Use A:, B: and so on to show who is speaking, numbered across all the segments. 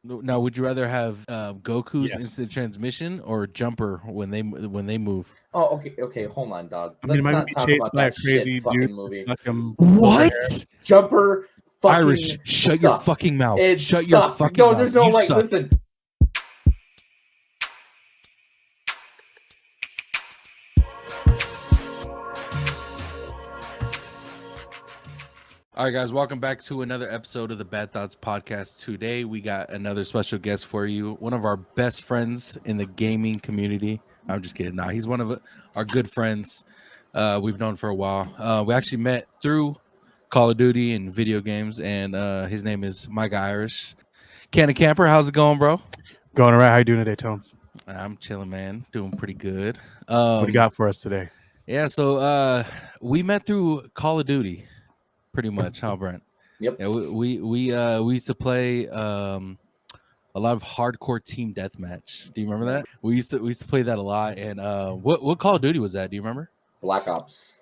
A: Now, would you rather have Goku's
B: Yes.
A: instant transmission or Jumper when they move?
C: Oh, okay. Hold on, dog.
B: I mean,
C: Let's
B: am I gonna
C: not
B: be
C: talk
B: chased
C: about
B: by a
C: that
B: crazy
C: shit fucking
B: dude?
C: movie.
B: Fucking
A: What?
C: Jumper fucking
A: Irish, shut your
C: sucked.
A: fucking mouth.
C: It
A: Shut your
C: sucked.
A: fucking
C: No,
A: mouth.
C: there's no
A: You
C: like.
A: suck.
C: Listen.
A: All right, guys, welcome back to another episode of the Bad Thoughts Podcast. Today, we got another special guest for you, one of our best friends in the gaming community. I'm just kidding. Nah, he's one of our good friends we've known for a while. We actually met through Call of Duty and video games, and his name is Myguyirish. Canna Camper, how's it going, bro?
B: Going all right. How you doing today, Tomes?
A: I'm chilling, man. Doing pretty good.
B: What do you got for us today?
A: Yeah, so we met through Call of Duty. Pretty much, huh, Brent?
C: Yep.
A: Yeah, we used to play a lot of hardcore team deathmatch. Do you remember that? We used to play that a lot. And what Call of Duty was that? Do you remember?
C: Black Ops.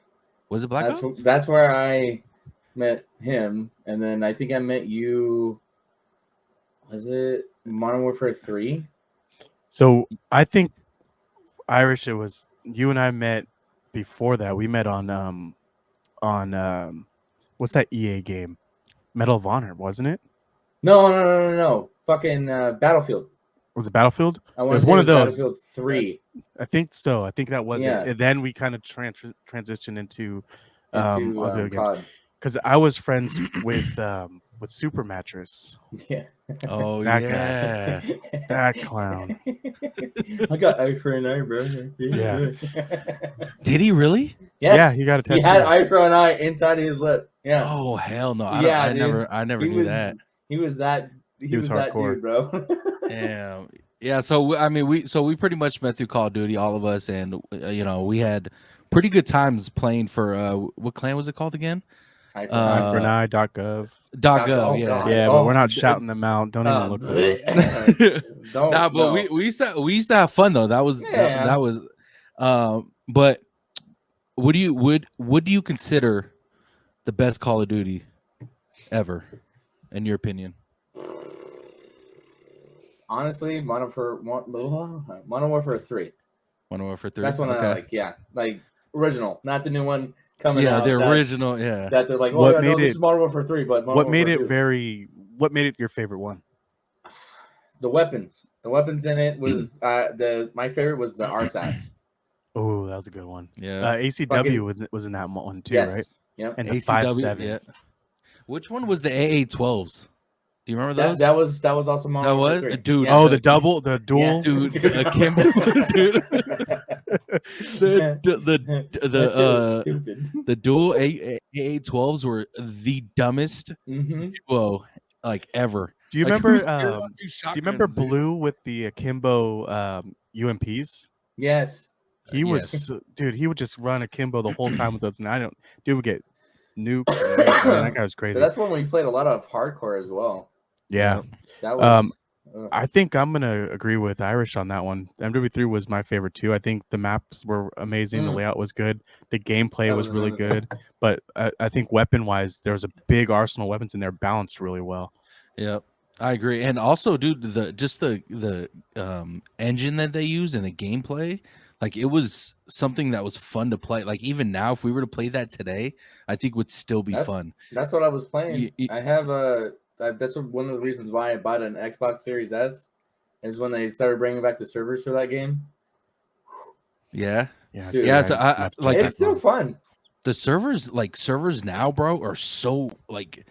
A: Was it Black Ops?
C: That's where I met him, and then I think I met you. Was it Modern Warfare 3?
B: So I think Irish. It was you and I met before that. We met on what's that EA game? Medal of Honor, wasn't it?
C: No. Fucking Battlefield.
B: Was it Battlefield?
C: I
B: It
C: want
B: was
C: to say
B: one
C: it
B: of
C: was
B: those.
C: Battlefield 3.
B: I think so. I think that was
C: Yeah.
B: it. And then we kind of transitioned into other games.
C: COD.
B: Because I was friends with Super Mattress.
C: Yeah.
A: Oh
B: That
A: yeah.
B: That clown.
C: I got eye for an eye, bro.
B: Yeah.
A: Did he really?
C: Yes.
B: Yeah, he got a tattoo.
C: He had eye for an eye inside his lip. Yeah.
A: Oh hell no!
C: Yeah,
A: I
C: dude.
A: never
C: He
A: knew
C: was
A: that.
C: He was that. He was that
B: hardcore.
C: dude, bro.
A: Yeah. So I mean, we pretty much met through Call of Duty, all of us, and we had pretty good times playing for what clan was it called again?
C: Eye for
B: Eye for an eye, .gov.
A: .gov,
C: Oh,
A: yeah.
C: God.
B: Yeah, but we're not shouting them out. Don't even look them up.
C: Don't.
A: Nah, but
C: no.
A: we used to have fun though. That was
C: Yeah.
A: that was. But what do you consider the best Call of Duty ever, in your opinion?
C: Honestly, Modern Warfare 3.
A: Modern Warfare 3.
C: That's one I like. Yeah, like original, not the new one coming
A: Yeah,
C: out.
A: the
C: that's-
A: original. Yeah.
C: That they're like, oh
B: What
C: yeah, no,
B: made
C: this
B: it-
C: is Modern Warfare 3, but Modern
B: What made
C: Warfare
B: it
C: 2.
B: what made it your favorite one?
C: The weapon. The weapons in it was my favorite was the RSAS.
B: Oh, that was a good one.
A: Yeah.
B: ACW was in that one too,
C: Yes.
B: right?
C: Yep.
B: And the
A: ACW.
B: 5.7.
A: Yeah. Which one was the AA-12s? Do you remember those?
C: That was also Modern
A: That
C: Warfare
A: was?
C: 3.
A: Dude,
C: Yeah.
B: Oh, the dual.
C: Yeah.
A: Dude, Akimbo, dude.
C: That shit was stupid.
A: The dual AA-12s were the dumbest
C: Mm-hmm.
A: duo like ever.
B: Do you
A: Like,
B: remember?
A: who's carrying
B: Do
A: on two
B: you remember
A: shotguns, dude?
B: Blue with the Akimbo UMPs?
C: Yes.
B: He was, dude. He would just run Akimbo the whole time with us, and dude would get nuked. Man, that guy was crazy.
C: So that's when we played a lot of hardcore as well.
B: Yeah.
C: That was.
B: I think I'm gonna agree with Irish on that one. MW3 was my favorite too. I think the maps were amazing, the layout was good, the gameplay was really good. But I think weapon wise, there was a big arsenal of weapons in there, balanced really well.
A: Yep, I agree. And also, dude, the engine that they used and the gameplay, like it was something that was fun to play. Like even now, if we were to play that today, I think would still be fun.
C: That's what I was playing.
A: You-
C: I have that's one of the reasons why I bought an Xbox Series S. Is when they started bringing back the servers for that game.
A: Yeah,
C: Dude,
A: yeah. So I like
C: It's still fun.
A: the servers now, bro, are so like.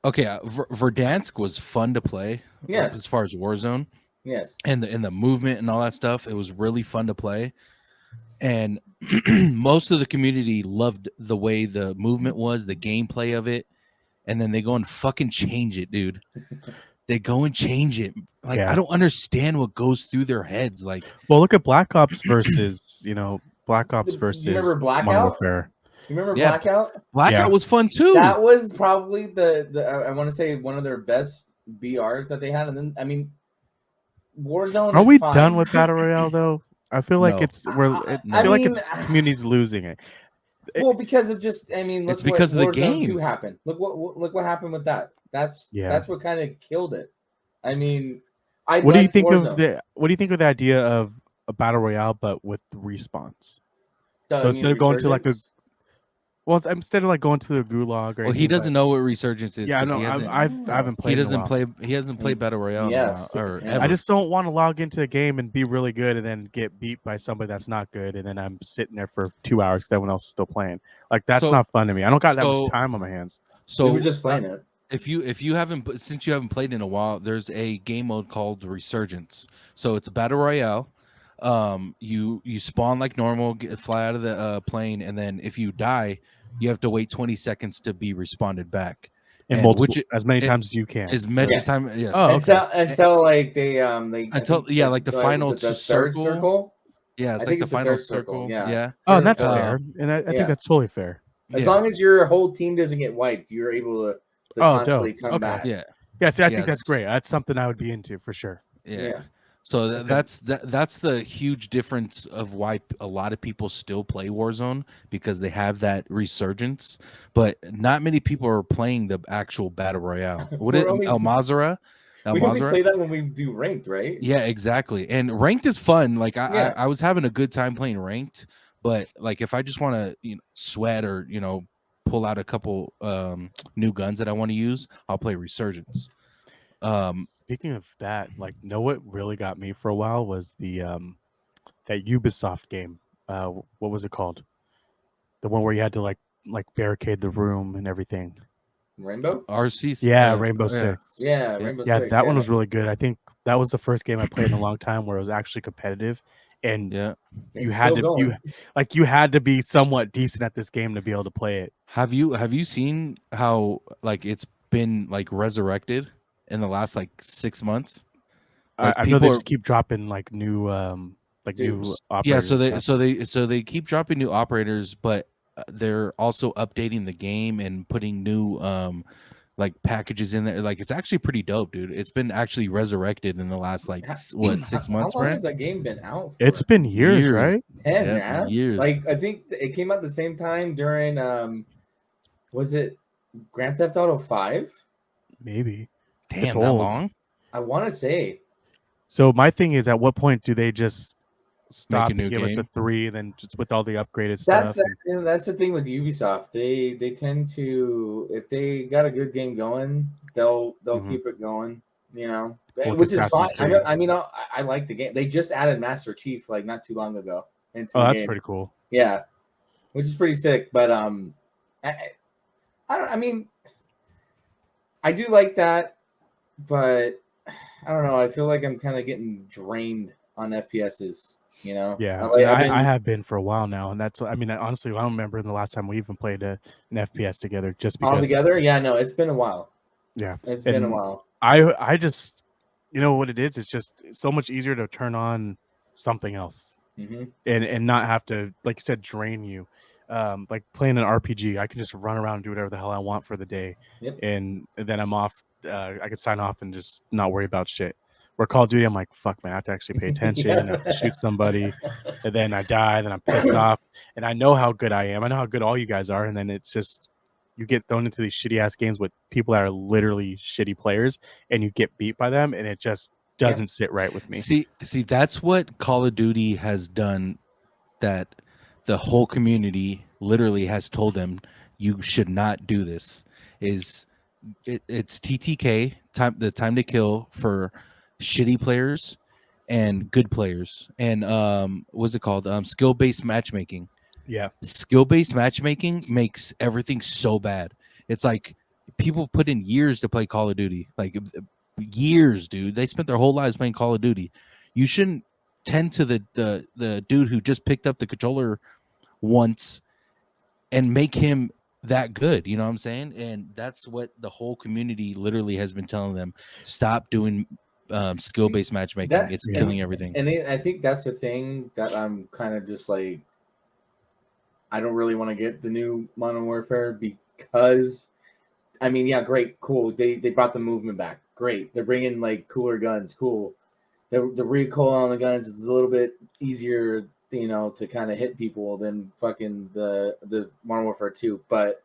A: Okay, Verdansk was fun to play.
C: Yes.
A: As far as Warzone.
C: Yes.
A: And the movement and all that stuff, it was really fun to play. And most of the community loved the way the movement was, the gameplay of it. And then they go and fucking change it, dude. They go and change it. Like,
B: Yeah.
A: I don't understand what goes through their heads. Like,
B: well, look at Black Ops versus Black Ops
C: You
B: versus
C: remember Blackout?
B: Modern Warfare.
C: You remember
A: Yeah.
C: Blackout?
A: Blackout was fun too.
C: That was probably the I want to say one of their best BRs that they had. And then I mean, Warzone.
B: Are
C: is
B: we
C: fine.
B: done with Battle Royale though? I feel like
A: No.
B: I feel like it's community's losing it.
C: Well, because of just
A: It's because of the
C: Warzone
A: game.
C: 2 happened. Look what happened with that. That's what kind of killed it. I mean, I
B: What do you
C: liked
B: think
C: Warzone.
B: of the idea of a battle royale but with respawns? So
C: I mean,
B: instead of going to like a
C: Resurgence.
B: instead of like going to the gulag or
A: Well, he
B: anything,
A: doesn't
B: but
A: know what Resurgence is
B: yeah,
A: because
B: no,
A: he hasn't.
B: I haven't
A: He
B: played in a
A: doesn't
B: while.
A: play. He hasn't played Battle Royale in a while,
C: Yes,
A: or
C: yeah.
A: ever.
B: I just don't want to log into a game and be really good and then get beat by somebody that's not good, and then I'm sitting there for 2 hours because everyone else is still playing. Like that's
A: So-
B: not fun to me. I don't got that much
A: so-
B: time on my hands.
C: We were
A: So
C: just playing it.
A: if you haven't, since you haven't played in a while, there's a game mode called Resurgence. So it's a battle royale. You spawn like normal, fly out of the plane, and then if you die, you have to wait 20 seconds to be responded back.
B: In
A: And
B: multiple,
A: which
B: as many
A: it-
B: times as you can.
A: as many
C: Yes.
A: time. Yes.
B: Oh, okay.
C: Until like they I
A: Until-
C: think
A: yeah, like the final
C: was it the third
A: circle?
C: circle.
A: Yeah,
C: I
A: it's like
C: think
A: the
C: it's the
A: final
C: third circle,
A: circle.
C: yeah.
A: Yeah.
B: Oh, and that's
C: Uh,
B: fair, and I
C: yeah.
B: think that's totally fair.
C: As
A: Yeah.
C: long as your whole team doesn't get wiped, you're able to
B: Oh,
C: constantly
B: dope.
C: come
B: Okay.
C: back.
A: Yeah.
B: Yeah, see, I think
A: Yes.
B: that's great. That's something I would be into for sure.
A: Yeah.
C: Yeah.
A: So
B: Okay.
A: that's the huge difference of why a lot of people still play Warzone, because they have that resurgence, but not many people are playing the actual battle royale. What is
C: We're only-
A: El Mazrah? El
C: We only
A: Mazrah?
C: play that when we do ranked, right?
A: Yeah, exactly. And ranked is fun. Like
C: Yeah.
A: I was having a good time playing ranked, but like if I just want to sweat or pull out a couple new guns that I want to use, I'll play Resurgence.
B: Speaking of that, like, know what really got me for a while was the that Ubisoft game. What was it called? The one where you had to like barricade the room and everything.
C: Rainbow.
A: RC.
B: Yeah, Rainbow
A: yeah.
B: Six.
C: Yeah,
A: Yeah.
C: Rainbow
B: Yeah,
C: Six.
B: that one was really good. I think that was the first game I played in a long time where it was actually competitive, and
A: Yeah.
B: you
C: It's
B: had
C: still
B: to
C: going.
B: you had to be somewhat decent at this game to be able to play it.
A: Have you seen how like it's been like resurrected in the last like 6 months? Like
B: I know they
A: people
B: just keep dropping like new new
C: Dupes.
A: Yeah,
B: operators.
A: so
B: and stuff.
A: so they keep dropping new operators, but they're also updating the game and putting new like packages in there. Like it's actually pretty dope, dude. It's been actually resurrected in the last like what 6
C: How
A: months,
C: long
A: right?
C: has that game been out for?
B: It's been years,
A: Years.
B: right?
C: 10,
A: Yep,
C: man.
A: years.
C: Like I think it came out the same time during was it Grand Theft Auto 5?
B: Maybe.
A: Damn,
B: It's
A: that
B: old.
A: long?
C: I want to say.
B: So my thing is, at what point do they just stop
A: new
B: and give us a
A: game?
B: 3, and then just with all the upgraded
C: That's
B: stuff?
C: that's the thing with Ubisoft. They tend to, if they got a good game going, they'll
B: Mhm.
C: keep it going.
B: Well,
C: Which is fine.
B: Assassin's Creed.
C: I like the game. They just added Master Chief like not too long ago into
B: Oh,
C: the
B: that's
C: game.
B: pretty cool.
C: Yeah, which is pretty sick. But I don't. I mean, I do like that, but I don't know. I feel like I'm kind of getting drained on FPSs.
B: Yeah,
C: I've been,
B: I have been for a while now, and that's. I mean, honestly, I don't remember the last time we even played an FPS together. Just because
C: all together. Yeah, no, it's been a while.
B: Yeah,
C: It's been a
B: and
C: while.
B: I just, what it is. It's just so much easier to turn on something else
C: Mm-hmm.
B: and not have to, like you said, drain you. Like playing an RPG, I can just run around and do whatever the hell I want for the day,
C: Yep.
B: and then I'm off. I can sign off and just not worry about shit. Where Call of Duty, I'm like, fuck, man, I have to actually pay attention. I have to shoot somebody, and then I die, then I'm pissed off, and I know how good I am. I know how good all you guys are, and then it's just you get thrown into these shitty ass games with people that are literally shitty players, and you get beat by them, and it just doesn't sit right with me.
A: See, that's what Call of Duty has done, that the whole community literally has told them you should not do this. It's TTK, the time to kill for shitty players and good players, and what's it called? Skill-based matchmaking.
B: Yeah.
A: Skill-based matchmaking makes everything so bad. It's like people put in years to play Call of Duty, like years, dude. They spent their whole lives playing Call of Duty. You shouldn't tend to the dude who just picked up the controller once and make him that good. You know what I'm saying? And that's what the whole community literally has been telling them. Stop doing skill-based matchmaking. It's killing everything.
C: And I think that's the thing that I'm kind of just like, I don't really want to get the new Modern Warfare because, I mean, yeah, great, cool. They brought the movement back. Great. They're bringing like cooler guns. Cool. The recoil on the guns is a little bit easier, to kind of hit people than fucking the Modern Warfare 2. But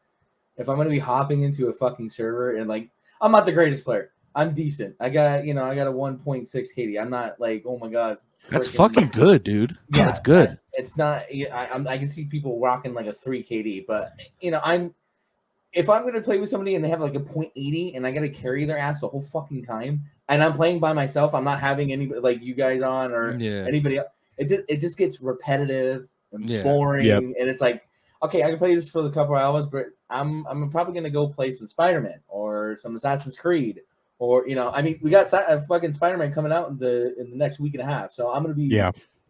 C: if I'm going to be hopping into a fucking server and like, I'm not the greatest player, I'm decent. I got a 1.6 KD. I'm not like, oh my god.
A: That's
C: freaking-
A: fucking good, dude.
C: Yeah,
A: That's good.
C: It's not. I can see people rocking like a 3 KD, but if I'm gonna play with somebody and they have like a .80 and I gotta carry their ass the whole fucking time, and I'm playing by myself, I'm not having anybody like you guys on or anybody else. It just gets repetitive and boring, and it's like, okay, I can play this for a couple hours, but I'm probably gonna go play some Spider-Man or some Assassin's Creed, or we got fucking Spider-Man coming out in the next week and a half, so I'm gonna be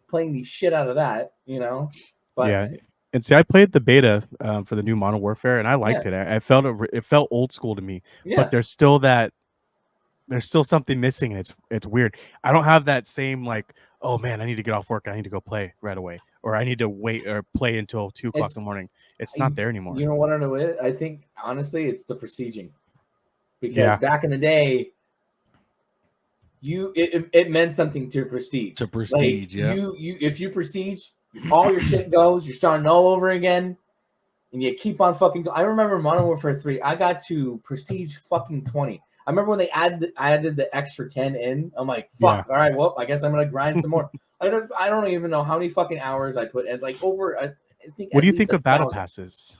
C: playing the shit out of that, But
B: and see, I played the beta for the new Modern Warfare, and I liked it. I felt it felt old school to me, but there's still something missing, and it's weird. I don't have that same like, oh man, I need to get off work, I need to go play right away, or I need to wait or play until 2:00 in the morning. It's not there anymore.
C: You know what I know? I think honestly, it's the prestiging, because back in the day, it meant something to prestige.
A: To prestige,
C: like, if you prestige, all your shit goes. You're starting all over again, and you keep on fucking. I remember Modern Warfare 3. I got to prestige fucking 20. I remember when they added the extra 10 in. I'm like, fuck. All right, well, I guess I'm gonna grind some more. I don't even know how many fucking hours I put in. Like over. I think.
B: What do you think of battle passes?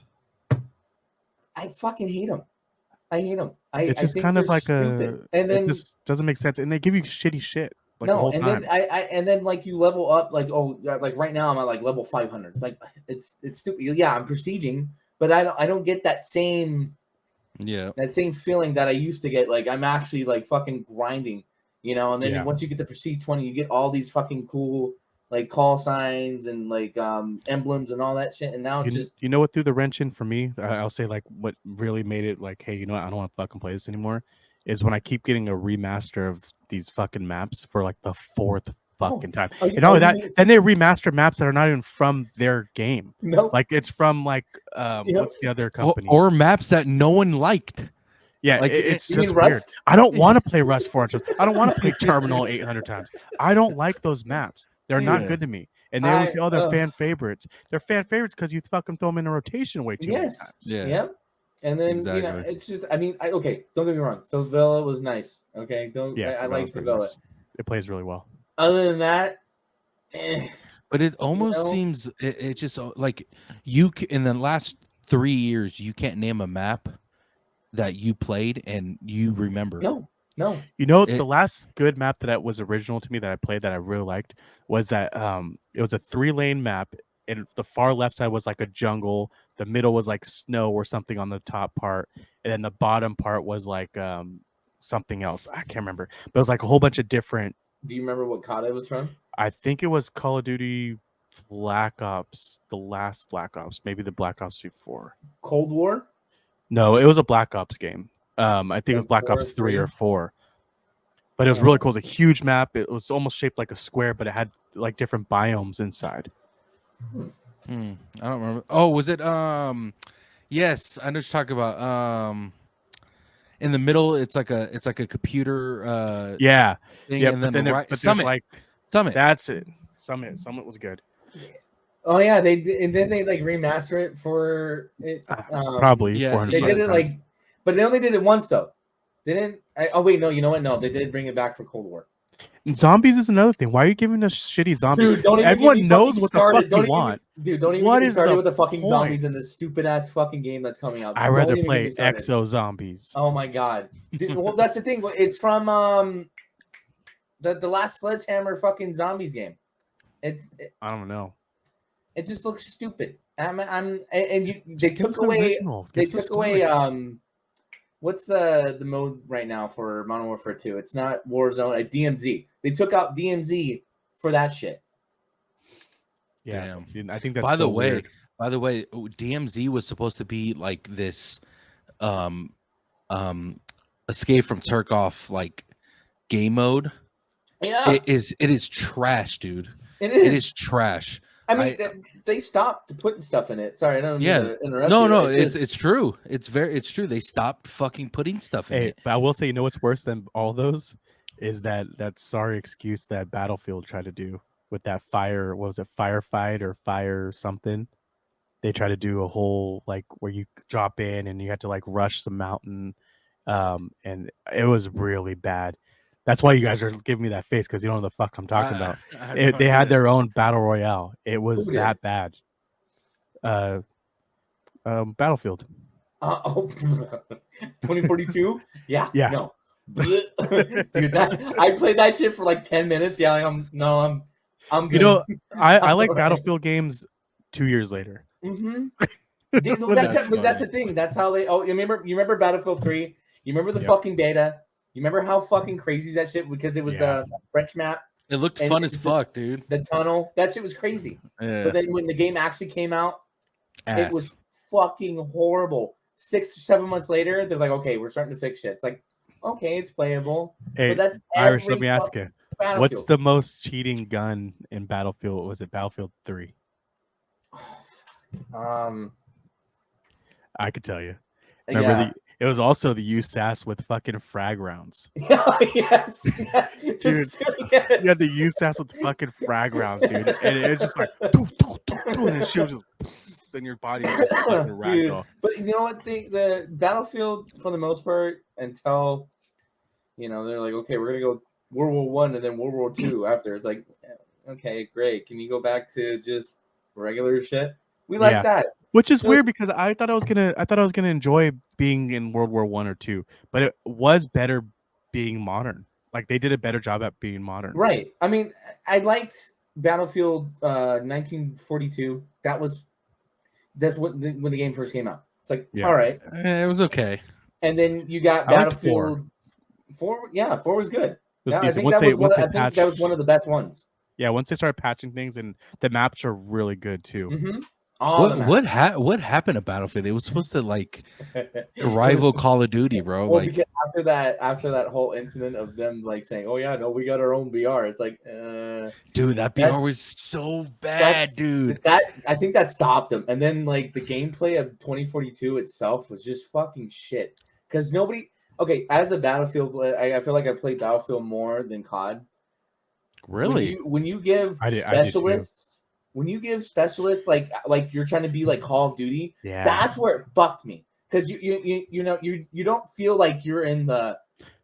C: I fucking hate them. I hate them.
B: It's just kind of like stupid. And then it just doesn't make sense, and they give you shitty shit. Like the whole time.
C: And then like you level up, like like right now I'm at like level 500. Like it's stupid. Yeah, I'm prestiging, but I don't get that same feeling that I used to get. Like I'm actually like fucking grinding, And then once you get to prestige 20, you get all these fucking cool like call signs and like emblems and all that shit. And now it's just
B: what threw the wrench in for me. I'll say like what really made it like, hey, I don't want to fucking play this anymore. Is when I keep getting a remaster of these fucking maps for like the 4th fucking time. And not only that, then they remaster maps that are not even from their game.
C: No,
B: like it's from like what's the other company?
A: Or maps that no one liked.
B: Yeah, like it's just weird. I don't want to play Rust 400 times. I don't want to play Terminal 800 times. I don't like those maps. They're not good to me. And they always say, they're fan favorites. They're fan favorites because you fucking throw them in a rotation way too many times.
C: Yeah. And then it's just. I mean, okay. Don't get me wrong. Favela was nice. Okay, I like Favela. Nice.
B: It plays really well.
C: Other than that,
A: but it almost seems it just like in the last 3 years you can't name a map that you played and you remember.
C: No.
B: The last good map that was original to me that I played that I really liked was that it was a 3-lane map. And the far left side was like a jungle. The middle was like snow or something on the top part. And then the bottom part was like something else. I can't remember. But it was like a whole bunch of different.
C: Do you remember what COD it was from?
B: I think it was Call of Duty Black Ops, the last Black Ops, maybe the Black Ops before.
C: Cold War?
B: No, it was a Black Ops game. I think it was Black Ops 3 or 4. But it was really cool. It was a huge map. It was almost shaped like a square, but it had like different biomes inside.
A: I don't remember. Oh, was it yes, I know what you're talking about. In the middle it's like a computer thing, and then Summit.
B: That's it. Summit was good.
C: Oh yeah, they did, and then they like remaster it for it.
B: Probably 400.
C: They did it like, but they only did it once though. They didn't. Oh wait, no. You know what? No, they did bring it back for Cold War.
B: Zombies is another thing. Why are you giving us shitty zombies?
C: Dude, don't even
B: Everyone knows what the fuck you want.
C: Dude, don't even get me started with the fucking zombies in this stupid ass fucking game that's coming out.
B: I'd rather play Exo Zombies.
C: Oh my god. Dude, well, that's the thing. It's from the last Sledgehammer fucking zombies game. I
B: don't know.
C: It just looks stupid. They took away what's the mode right now for Modern Warfare 2? It's not Warzone, DMZ. They took out DMZ for that shit.
B: Yeah, I think that's
A: by the way,
B: weird.
A: By the way, DMZ was supposed to be like this Escape from Tarkov like game mode.
C: Yeah.
A: It is trash, dude.
C: It
A: is trash.
C: I mean, they stopped putting stuff in it. Sorry, I don't mean to interrupt.
A: No, it's true. It's true. They stopped fucking putting stuff in it.
B: But I will say, what's worse than all those is that sorry excuse that Battlefield tried to do with that fire. What was it, firefight or fire something? They try to do a whole like where you drop in and you have to like rush the mountain And it was really bad. That's why you guys are giving me that face, because you don't know the fuck I'm talking about. They had their own battle royale. It was that bad. Battlefield.
C: 2042. Yeah.
B: Yeah.
C: No. Dude, I played that shit for like 10 minutes. Yeah, like, I'm good.
B: You know, I like Battlefield games 2 years later.
C: Mm-hmm. That's the thing. That's how they. Oh, you remember Battlefield 3? You remember the fucking beta? You remember how fucking crazy that shit, because it was the French map.
A: It looked fun as fuck, dude.
C: The tunnel, that shit was crazy.
A: Yeah.
C: But then when the game actually came out, it was fucking horrible. 6 or 7 months later, they're like, okay, we're starting to fix shit. It's like, okay, it's playable.
B: Hey,
C: but that's
B: Irish, let me ask you. What's the most cheating gun in Battlefield? Was it Battlefield 3? I could tell you. Remember it was also the USAS with fucking frag rounds.
C: Yes.
B: Dude, you had the USAS with fucking frag rounds, dude. And it's just like, doo, doo, doo, doo, and the shield just, then your body just fucking ragdoll.
C: But you know what? The Battlefield, for the most part, until, they're like, okay, we're going to go World War One and then World War II after. It's like, okay, great. Can you go back to just regular shit? We like that.
B: Which is weird, because I thought I was gonna enjoy being in World War I or II, but it was better being modern. Like, they did a better job at being modern.
C: Right. I mean, I liked Battlefield 1942. That's when the game first came out. It's like, all right,
A: it was okay.
C: And then you got Battlefield 4. Yeah, 4 was good. I think that was one of the best ones.
B: Yeah, once they started patching things, and the maps are really good too.
C: Mm-hmm.
A: What happened to Battlefield? It was supposed to like rival Call of Duty, bro.
C: Well, because after that whole incident of them like saying, "Oh yeah, no, we got our own BR," it's like,
A: dude, that BR was so bad, dude.
C: I think that stopped them. And then like the gameplay of 2042 itself was just fucking shit, because nobody. Okay, as a Battlefield, I feel like I played Battlefield more than COD.
A: Really?
C: When you give specialists. When you give specialists like you're trying to be like Call of Duty, that's where it fucked me, because you don't feel like you're in the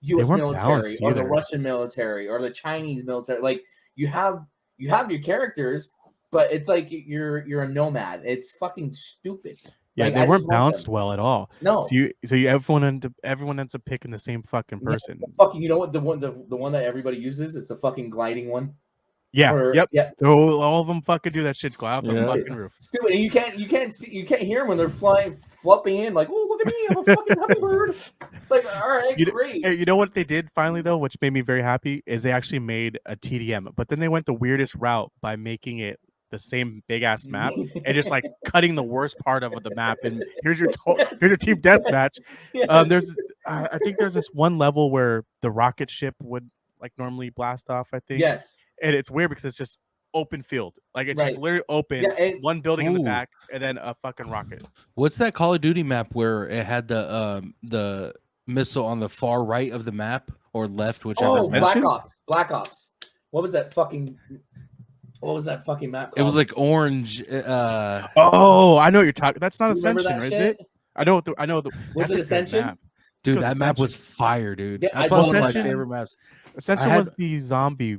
C: U.S. military or the Russian military or the Chinese military. Like you have your characters, but it's like you're a nomad. It's fucking stupid.
B: Yeah,
C: like,
B: they weren't balanced well at all.
C: No.
B: So everyone ends up picking the same fucking person.
C: Yeah, fucking, you know what, the one that everybody uses, it's the fucking gliding one.
B: Yeah. All of them fucking do that shit. Go out the fucking roof.
C: Stupid. And you can't hear them when they're flopping in. Like, oh, look at me, I'm a fucking hummingbird. It's like, all right, great.
B: You know what they did finally though, which made me very happy, is they actually made a TDM, but then they went the weirdest route by making it the same big ass map and just like cutting the worst part of the map. And here's your team deathmatch. Yes. I think there's this one level where the rocket ship would like normally blast off. I think.
C: Yes.
B: And it's weird because it's just open field. Like, it's just literally open, one building in the back, and then a fucking rocket.
A: What's that Call of Duty map where it had the missile on the far right of the map or left, whichever?
C: Oh, Black Ops. What was that fucking map called?
A: It was like orange.
B: Oh, I know what you're talking. That's not Ascension, is it? I know.
C: Was it Ascension?
A: Dude, that map was fire, dude.
C: Yeah,
A: that's one of my favorite maps.
B: Ascension was the zombie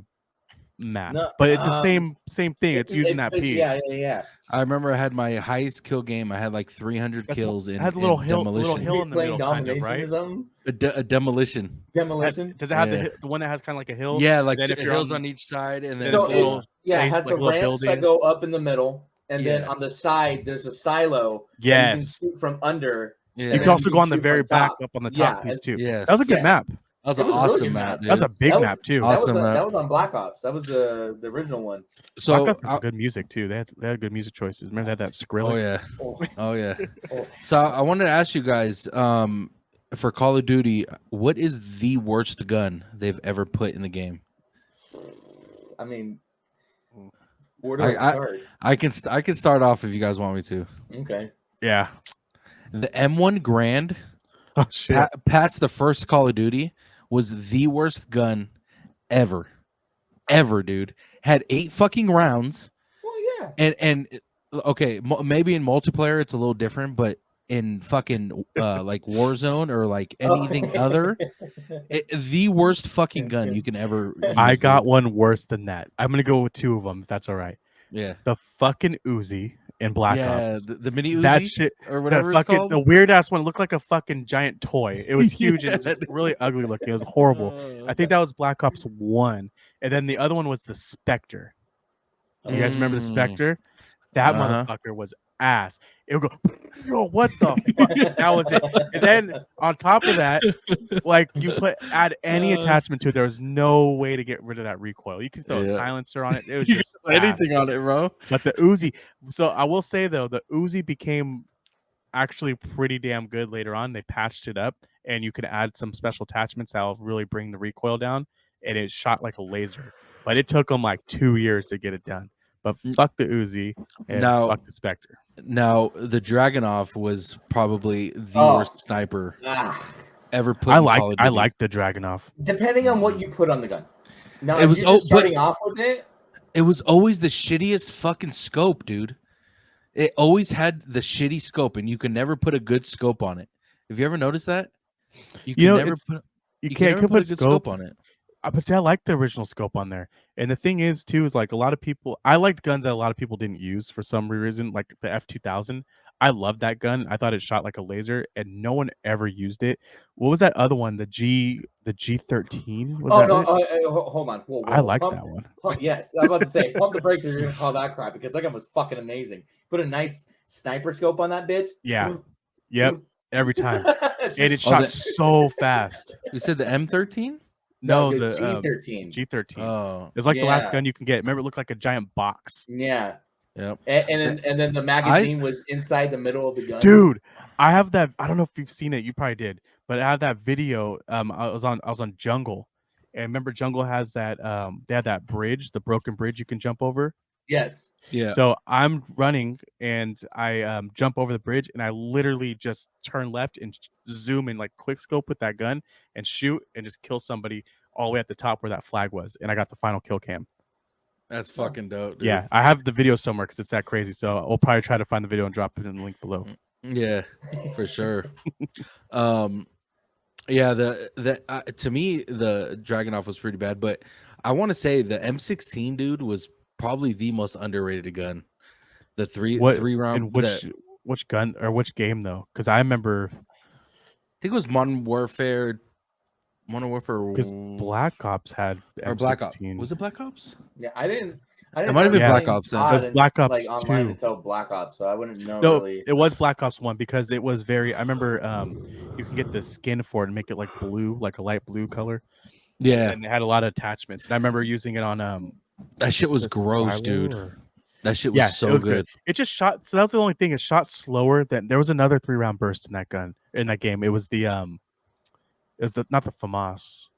B: map, but it's the same thing. It's using that piece.
C: Yeah.
A: I remember I had my highest kill game. I had like 300 kills in
B: had a little hill,
A: demolition.
B: Little hill in the middle, kind of, right?
C: Or something?
A: A demolition.
C: Demolition.
B: Does it have the one that has kind of like a hill?
A: Yeah, like hills on each side, and then
C: it has the ramps that go up in the middle, and then on the side there's a silo.
B: Yes,
C: you can shoot from under.
B: Yeah. You can also go on the very back up on the top piece too. Yeah, that was a good map.
A: That was an awesome map.
B: That was a big map too.
A: Awesome
C: that was on Black Ops. That was the original one.
B: So Black Ops has good music too. They had good music choices. Remember they had that Skrillex?
A: Oh yeah. So I wanted to ask you guys, for Call of Duty, what is the worst gun they've ever put in the game?
C: I mean, where do I start?
A: I can start off if you guys want me to.
C: Okay.
B: Yeah.
A: The M1 Grand.
B: Oh shit.
A: Pat's the first Call of Duty was the worst gun ever, dude. Had 8 fucking rounds.
C: Well, yeah.
A: And okay, maybe in multiplayer it's a little different, but in fucking like Warzone or like
C: Oh.
A: anything other. The worst fucking gun you can ever use.
B: I got
A: dude.
B: one worse than that. I'm gonna go with two of them if that's all right.
A: Yeah.
B: The fucking Uzi in Black
A: Yeah,
B: Ops.
A: the mini Uzi
B: That shit,
A: or
B: the
A: whatever it's
B: fucking
A: called.
B: the weird ass one looked like a fucking giant toy. It was huge and
A: Yeah.
B: it was just really ugly looking. It was horrible. I think that was Black Ops 1. And then the other one was the Spectre. You guys remember the
A: Mm.
B: Spectre? That
A: Uh-huh.
B: motherfucker was ass. It would go, yo, what the fuck? That was it. And then on top of that, like you add any attachment to it, there was no way to get rid of that recoil. You could throw a
A: Yeah.
B: silencer on it. It was
A: You
B: just
A: can put
B: ass.
A: anything on it, bro.
B: But the Uzi, so I will say though, the Uzi became actually pretty damn good later on. They patched it up and you could add some special attachments that'll really bring the recoil down, and it shot like a laser. But it took them like 2 years to get it done. But fuck the Uzi and
A: Now-
B: fuck the Spectre.
A: Now, the Dragunov was probably the
C: Oh.
A: worst sniper
C: Ah.
A: ever put
B: I
A: in Call of Duty.
B: like the Dragunov.
C: Depending on what you put on the gun. Now,
A: It
C: if
A: was-
C: you're just
A: but-
C: starting off with it.
A: It was always the shittiest fucking scope, dude. It always had the shitty scope, and you could never put a good scope on it. Have you ever noticed that? You
B: You know,
A: never
B: it's-
A: put
B: You
A: you
B: can't
A: never
B: put
A: a good
B: scope
A: on it.
B: But see, I like the original scope on there. And the thing is, too, is like a lot of people, I liked guns that a lot of people didn't use for some reason, like the F2000. I loved that gun. I thought it shot like a laser, and no one ever used it. What was that other one? The G13? Was that it?
C: Hold on. Whoa,
B: I like
C: pump,
B: that one.
C: yes, I'm about to say, pump the brakes, or you're gonna call that crap, because that gun was fucking amazing. Put a nice sniper scope on that bitch.
B: Yeah. Yep. Every time.
C: Just-
B: And it shot
A: that-
B: so fast.
A: You said the M13?
B: No,
C: the
B: the
C: G13.
B: G13.
A: Oh,
B: It was like the last
C: Yeah.
B: gun you can get. Remember, it looked like a giant box.
C: Yeah,
A: yep.
C: and then the magazine was inside the middle of the gun.
B: Dude, I have that. I don't know if you've seen it. You probably did, but I have that video. I was on Jungle, and remember Jungle has that. They had that bridge, the broken bridge you can jump over.
C: Yes.
A: Yeah.
B: So I'm running and I jump over the bridge, and I literally just turn left and zoom in, like quick scope with that gun and shoot and just kill somebody all the way at the top where that flag was, and I got the final kill cam.
A: That's fucking dope, dude.
B: Yeah, I have the video somewhere because it's that crazy. So we'll probably try to find the video and drop it in the link below.
A: Yeah, for sure. Yeah, the to me the Dragunov was pretty bad, but I want to say the M16, dude, was probably the most underrated gun. The three round.
B: And which gun or which game though? Because I remember
A: I think it was Modern Warfare.
B: because Black Ops had
A: or Black Ops.
B: M16.
A: Was it Black Ops?
C: Yeah, I didn't.
A: It might have
C: start
A: been Black
C: playing
A: Ops then.
C: COD
B: It was Black Ops
C: like online
B: 2.
C: until Black Ops, so I wouldn't know
B: No,
C: really.
B: it was Black Ops 1 because it was very. I remember you can get the skin for it and make it like blue, like a light blue color.
A: Yeah,
B: And it had a lot of attachments. And I remember using it on
A: that shit was
B: the
A: gross,
B: Silo
A: dude.
B: or-
A: That shit was
B: Yeah,
A: so
B: it was
A: good.
B: It just shot. So that was the only thing. It shot slower than there was another 3-round burst in that gun in that game. It was the not the FAMAS.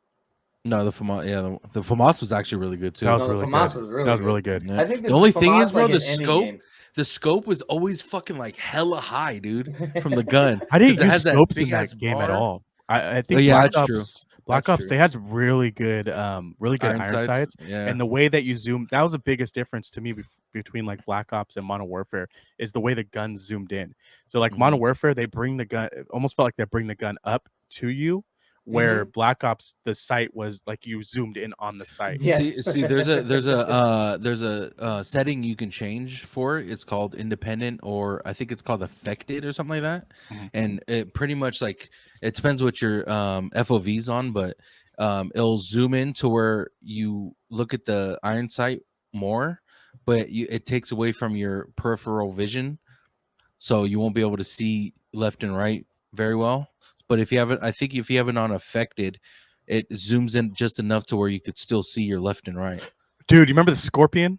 A: No, the FAMAS, yeah, the FAMAS was actually really good too.
B: That was
C: No, the
B: really
C: FAMAS
B: good.
C: was really
B: That was
C: good.
B: really good.
A: Yeah.
C: I think
A: The only thing
C: FAMAS,
A: is, bro,
C: like,
A: the
C: in any
A: scope.
C: game.
A: The scope was always fucking like hella high, dude, from the gun.
B: I didn't
A: 'Cause it
B: use
A: has that
B: scopes in
A: big-ass
B: that game at
A: bar.
B: all. I think
A: yeah,
B: Black
A: that's
B: Ops,
A: true.
B: Black
A: That's
B: Ops,
A: true.
B: they had really good iron sights.
A: Yeah,
B: And the way that you zoom, that was the biggest difference to me between like Black Ops and Modern Warfare is the way the gun zoomed in. So like Modern Warfare, they bring the gun, it almost felt like they bring the gun up to you, where Black Ops, the sight was like you zoomed in on the sight.
C: Yes.
A: See, there's a setting you can change for it. It's called independent, or I think it's called affected or something like that.
B: Mhm.
A: And it pretty much like it depends what your FOV's on, but it'll zoom in to where you look at the iron sight more, but it takes away from your peripheral vision, so you won't be able to see left and right very well. But if you have it, I think if you have it on affected, it zooms in just enough to where you could still see your left and right.
B: Dude, you remember the Scorpion?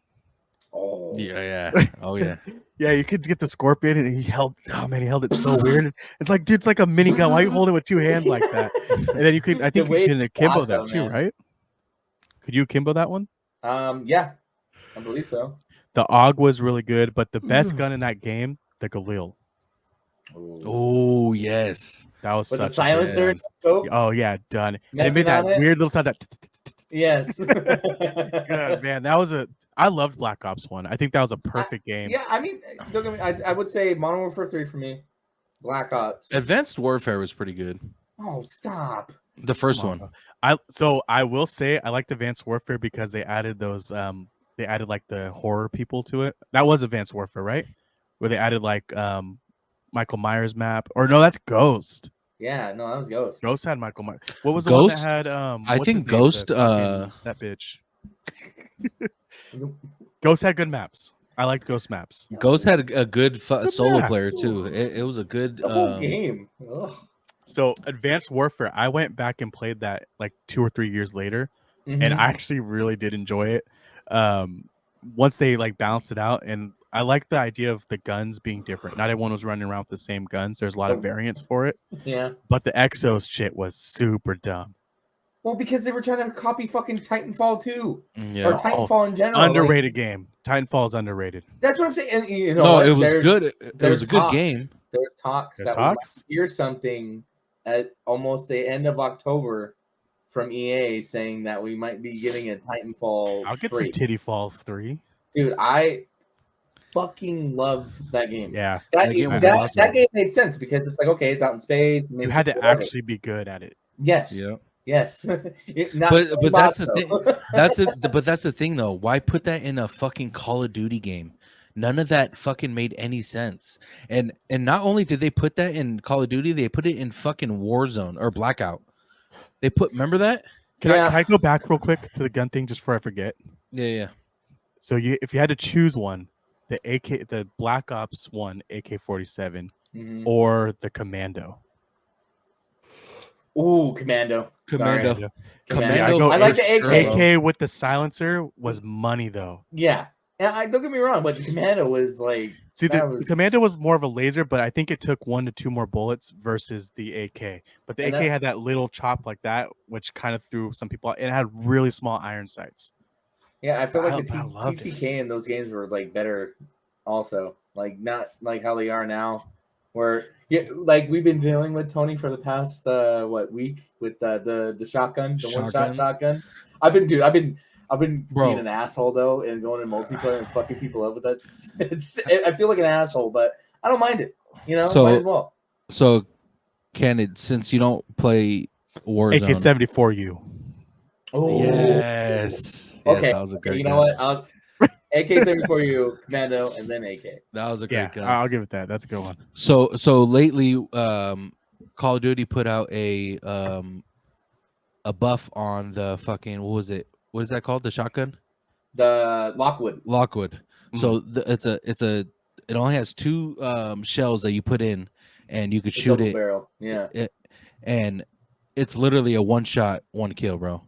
C: Oh.
A: Yeah. Oh yeah.
B: Yeah, you could get the Scorpion, and he held it so weird. It's like, dude, it's like a mini gun. Why you hold it with two hands like that? And then you could, I think
C: The way
B: you can
C: it's
B: akimbo
C: shot,
B: that
C: though,
B: too,
C: man.
B: right? Could you akimbo that one?
C: Yeah, I believe so.
B: The AUG was really good, but the best gun in that game, the Galil.
A: Oh yes.
B: That was
C: With
B: such
C: the silencer
B: a
C: and scope?
B: oh yeah, done. And it
C: Nothing
B: made that
C: on it?
B: weird little sound. That
C: Yes.
B: good man. That was I loved Black Ops 1. I think that was a perfect game.
C: Yeah, I mean, don't get me, I would say Modern Warfare 3 for me. Black Ops.
A: Advanced Warfare was pretty good.
C: Oh, stop.
A: The first
B: Come on,
A: one.
B: bro. I will say I liked Advanced Warfare because they added those they added like the horror people to it. That was Advanced Warfare, right? Where they added like Michael Myers map. Or no, that's Ghost.
C: Yeah, no, that was Ghost.
B: Ghost had Michael Myers. What was the
A: Ghost?
B: one that had
A: I
B: what's his
A: think
B: name?
A: Ghost,
B: The fucking- that bitch. Ghost had good maps. I liked Ghost maps.
A: Ghost had a good solo
B: maps.
A: player too. It was a good
C: The whole game. Ugh.
B: So Advanced Warfare, I went back and played that like 2 or 3 years later, and
C: Mhm.
B: I actually really did enjoy it. Once they like balanced it out, and I like the idea of the guns being different. Not everyone was running around with the same guns. There's a lot of variants for it,
C: Yeah.
B: but the Exos shit was super dumb.
C: Well, because they were trying to copy fucking Titanfall 2
A: yeah.
C: or Titanfall in general.
B: Underrated game. Titanfall is underrated.
C: That's what I'm saying. And you know,
A: No,
C: what?
A: it was
C: There's-
A: good. It was
C: there's
A: a good
C: talks.
A: game.
C: There's talks
B: There's
C: that
B: talks?
C: we might hear something at almost the end of October from EA saying that we might be getting a Titanfall.
B: I'll get
C: 3.
B: some Titty Falls 3.
C: Dude, I fucking love that game.
B: Yeah.
C: That
A: game was
C: that
A: awesome.
C: game made sense because it's like, okay, it's out in space.
B: You had to actually be good at it.
C: Yes.
A: Yeah.
C: Yes. Not
A: But that's the
C: thing.
A: thing. But that's the thing though. Why put that in a fucking Call of Duty game? None of that fucking made any sense. And not only did they put that in Call of Duty, they put it in fucking Warzone or Blackout. They put, remember that?
B: Can I go back real quick to the gun thing just before I forget?
A: Yeah.
B: So if you had to choose one, the Black Ops 1 AK-47
C: Mhm.
B: or the Commando.
C: Ooh, Commando.
A: Commando.
C: Sorry.
A: Commando.
C: I like
A: for
C: the AK.
A: sure, bro.
B: AK with the silencer was money though.
C: Yeah. And don't get me wrong, but the Commando was like.
B: See,
C: that
B: the Commando was more of a laser, but I think it took 1 to 2 more bullets versus the AK. But the
C: And
B: AK
C: that-
B: had that little chop like that, which kind of threw some people out. It had really small iron sights.
C: Yeah, I feel like
B: I loved it.
C: TTK in those games were like better, also. Like not like how they are now, where like we've been dealing with Tony for the past week with the shotgun, the one shot
A: Shotguns?
C: shotgun. I've been
A: Bro.
C: being an asshole though, and going in multiplayer and fucking people up with that. I feel like an asshole, but I don't mind it. You know,
A: So-
C: might as well.
A: So, Candid, since you don't play Warzone,
B: AK-74U.
C: Oh,
A: yes,
C: Okay.
A: that was a great.
C: You
A: gun.
C: know what? I'll AK-74 you, Commando, and then AK.
A: That was a great
B: Yeah,
A: gun.
B: I'll give it that. That's a good one.
A: So lately, Call of Duty put out a buff on the fucking, what was it? What is that called? The shotgun?
C: The Lockwood.
A: Lockwood. So it only has 2 shells that you put in, and you could
C: The
A: shoot
C: double
A: it.
C: barrel. Yeah.
A: And it's literally a 1-shot, 1-kill, bro.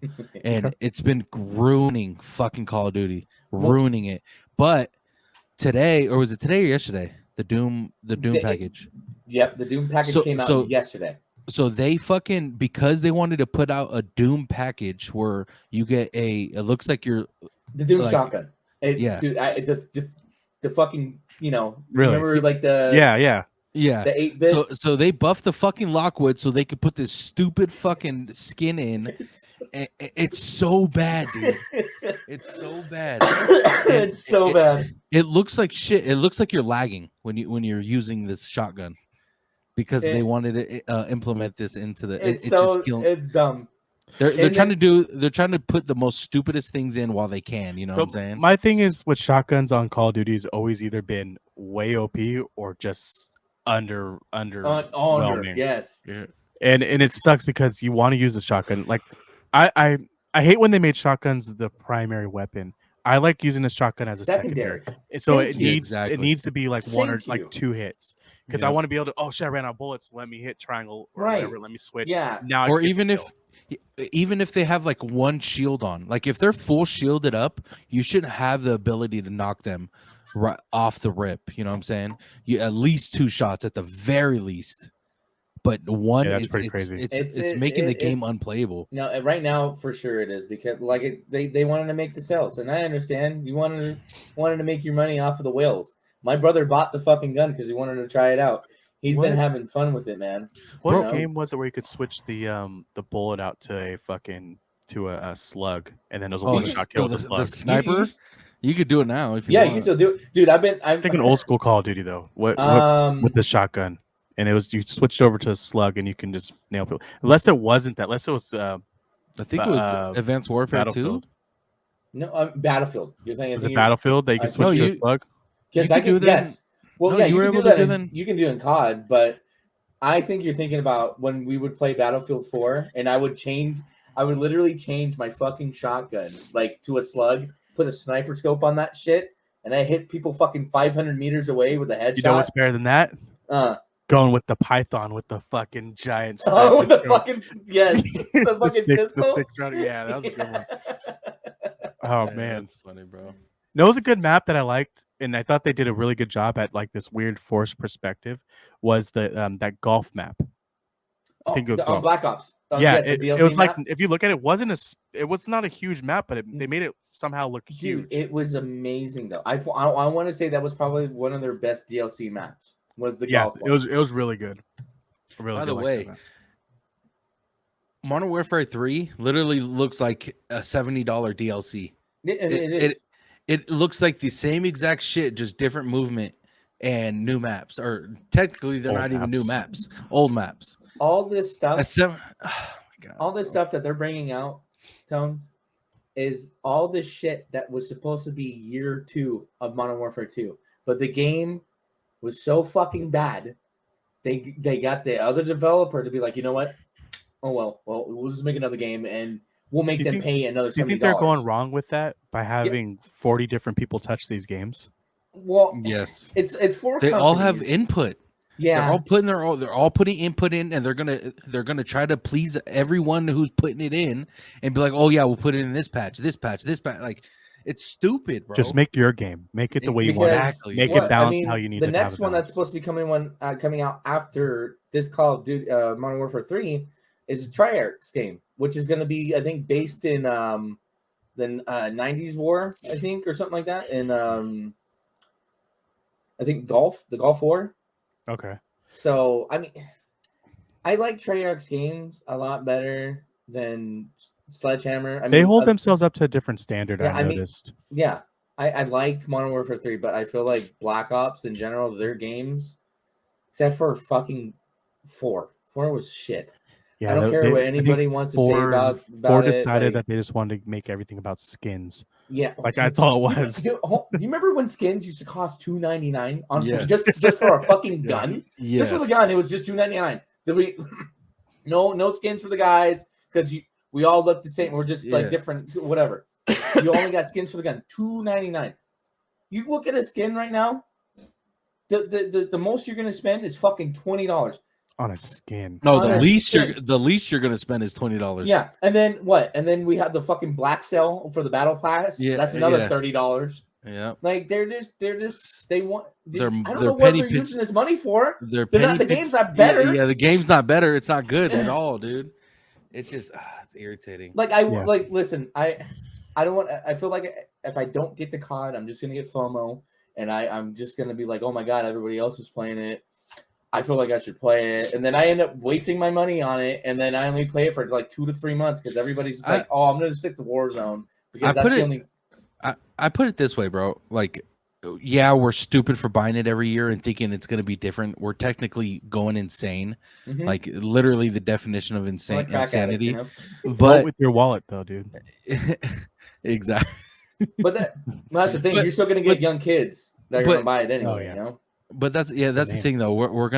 A: And it's been ruining fucking Call of Duty, ruining it. But today, or was it today or yesterday? The Doom package.
C: Yep, the Doom package
A: So-
C: came out
A: so-
C: yesterday.
A: So they fucking, because they wanted to put out a Doom package where you get it looks like you're
C: The Doom
A: like-
C: shotgun.
A: yeah.
C: Dude, the fucking,
B: Really?
C: remember like the
B: Yeah.
A: yeah.
C: 8-bit?
A: So they buffed the fucking Lockwood so they could put this stupid fucking skin in. It's so bad, dude. It's so bad.
C: It's so bad.
A: It looks like shit. It looks like you're lagging when you're using this shotgun because they wanted to implement this into the.
C: It's
A: It's
C: so
A: just killing.
C: it's dumb.
A: They're
C: and
A: trying to do. They're trying to put the most stupidest things in while they can. You know what I'm saying?
B: My thing is with shotguns on Call of Duty has always either been way OP or just under
C: Honor, yes.
B: and it sucks because you want to use the shotgun. Like I hate when they made shotguns the primary weapon. I like using the shotgun as a secondary. So
C: Thank
B: it
C: you.
A: Exactly.
B: needs to be like one or
C: Thank
B: like
C: you.
B: 2 hits because I
A: Yeah.
B: want to be able to. Oh shit! I ran out of bullets. Let me hit triangle or
C: Right.
B: whatever. Let me switch.
C: Yeah.
B: Now I
A: Or
B: can get
A: even
B: the
A: if they have like 1 shield on, like if they're full shielded up, you shouldn't have the ability to knock them right off the rip. You know what I'm saying? You at least 2 shots at the very least. But one,
B: Yeah, that's
A: it's,
B: pretty
A: it's,
B: crazy.
A: It's making the game unplayable.
C: No, and right now for sure it is because they wanted to make the sales, and I understand you wanted to make your money off of the whales. My brother bought the fucking gun because he wanted to try it out. He's
B: What?
C: been having fun with it, man.
B: What
C: Bro.
B: game was it where you could switch the bullet out to a slug and then it was a
A: Oh,
B: one
C: the-
B: shot kill
A: the
B: with the slug?
A: sniper. You could do it now if you
C: Yeah,
A: want.
C: you can still do it, dude. I'm
B: I think an old school Call of Duty though. What with the shotgun? and it was you switched over to a slug, and you can just nail people. Unless it wasn't that. Unless it was
A: I think it was Advanced Warfare 2.
B: Battlefield.
C: No, Battlefield. You're saying
B: Was it Battlefield that you can switch to a slug?
C: Yes,
A: You could do that.
C: Yes. Well,
A: No,
C: yeah,
A: you
C: you
A: were
C: can do
A: able to
C: that.
A: do that.
C: You can do it in COD, but I think you're thinking about when we would play Battlefield 4, and I would literally change my fucking shotgun like to a slug, put a sniper scope on that shit, and I hit people fucking 500 meters away with a headshot.
B: You know what's better than that? Going with the Python with the fucking giant sniper.
C: Oh, with the fucking the fucking pistol.
B: The 6 round. Yeah, that was a good one. Oh man,
A: that's funny, bro.
B: No, it was a good map that I liked, and I thought they did a really good job at like this weird forced perspective. Was the that golf map? I think it was
C: on Black Ops.
B: Yeah,
C: yes,
B: it was map. Like if you look at it, it was not a huge map, but they made it somehow look huge.
C: Dude, it was amazing though. I want to say that was probably one of their best DLC maps. Was the golf one.
B: It was really good.
A: By the way, Modern Warfare 3 literally looks like a $70 DLC. It looks like the same exact shit, just different movement and new maps. Or technically, they're not even new maps, old maps.
C: All this stuff.
A: Oh my God,
C: all this stuff that they're bringing out, Tones, is all this shit that was supposed to be year 2 of Modern Warfare 2, but the game was so fucking bad. They got the other developer to be like, you know what? Oh well, we'll just make another game and we'll make them pay another $70.
B: Do you think they're going wrong with that by having 40 different people touch these games?
C: Well,
A: yes,
C: it's for
A: they
C: companies.
A: all have input.
C: Yeah,
A: they're all putting input in, and they're gonna try to please everyone who's putting it in, and be like, oh yeah, we'll put it in this patch. Like, it's stupid, bro.
B: Just make your game. Make it the way you want it. Make it balanced how you need it.
C: The next one that's supposed to be coming out after this Call of Duty Modern Warfare 3 is a Treyarch's game, which is going to be, I think, based in the 90s war, I think, or something like that. And I think the Gulf War.
B: Okay.
C: So, I mean, I like Treyarch's games a lot better than Sledgehammer. I mean,
B: they hold themselves up to a different standard, I noticed.
C: I liked Modern Warfare 3, but I feel like Black Ops in general, their games, except for fucking 4. 4 was shit. Yeah, I don't care what anybody wants to say about
B: 4 decided that they just wanted to make everything about skins.
C: Yeah,
B: like that's all it was.
C: Do you remember when skins used to cost $2.99 on just for a fucking gun?
A: Yes.
C: Just for the gun, it was just $2.99. No skins for the guys because we all looked the same. We're just like different, whatever. You only got skins for the gun, $2.99. You look at a skin right now, the most you're gonna spend is fucking $20
B: on a skin.
A: No, the least you're gonna spend is $20.
C: Yeah, and then what? And then we have the fucking black sale for the battle pass. Yeah, that's another $30.
A: Yeah,
C: like they want. I don't know what they're using this money for. The game's not better.
A: Yeah, the game's not better. It's not good at all, dude. It's just it's irritating.
C: Listen, I don't want. I feel like if I don't get the COD, I'm just gonna get FOMO, and I'm just gonna be like, oh my god, everybody else is playing it. I feel like I should play it, and then I end up wasting my money on it, and then I only play it for like 2 to 3 months because everybody's just like, "Oh, I'm going to stick to Warzone because that's the only."
A: I put it this way, bro. Like, yeah, we're stupid for buying it every year and thinking it's going to be different. We're technically going insane, like literally the definition of insanity.
C: Addicts,
B: but with your wallet, though, dude.
A: Exactly.
C: But that's the thing. You're still going to get young kids that are going to buy it anyway. You know.
A: But that's the thing though. We're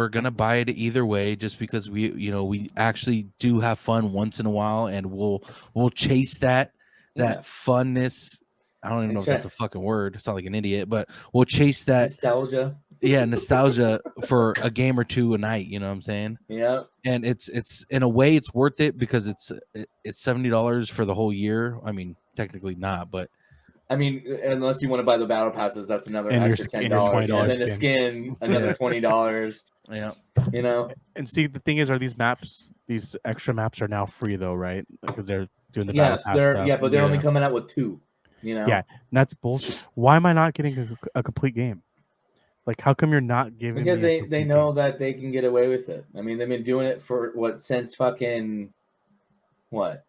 A: gonna buy it either way, just because we actually do have fun once in a while, and we'll chase that funness. I don't even know if that's a fucking word. I sound like an idiot, but we'll chase that
C: nostalgia.
A: Yeah, nostalgia for a game or two a night. You know what I'm saying?
C: Yeah.
A: And it's in a way it's worth it because it's $70 for the whole year. I mean, technically not, but.
C: I mean, unless you want to buy the battle passes, that's another extra $10, and then the skin, another $20.
A: Yeah,
C: you know.
B: And see, the thing is, are these extra maps are now free though, right? Because they're doing the battle pass stuff.
C: Yeah, but they're only coming out with 2. You know.
B: Yeah, that's bullshit. Why am I not getting a complete game? Like, how come you're not giving?
C: Because they know that they can get away with it. I mean, they've been doing it for since fucking what?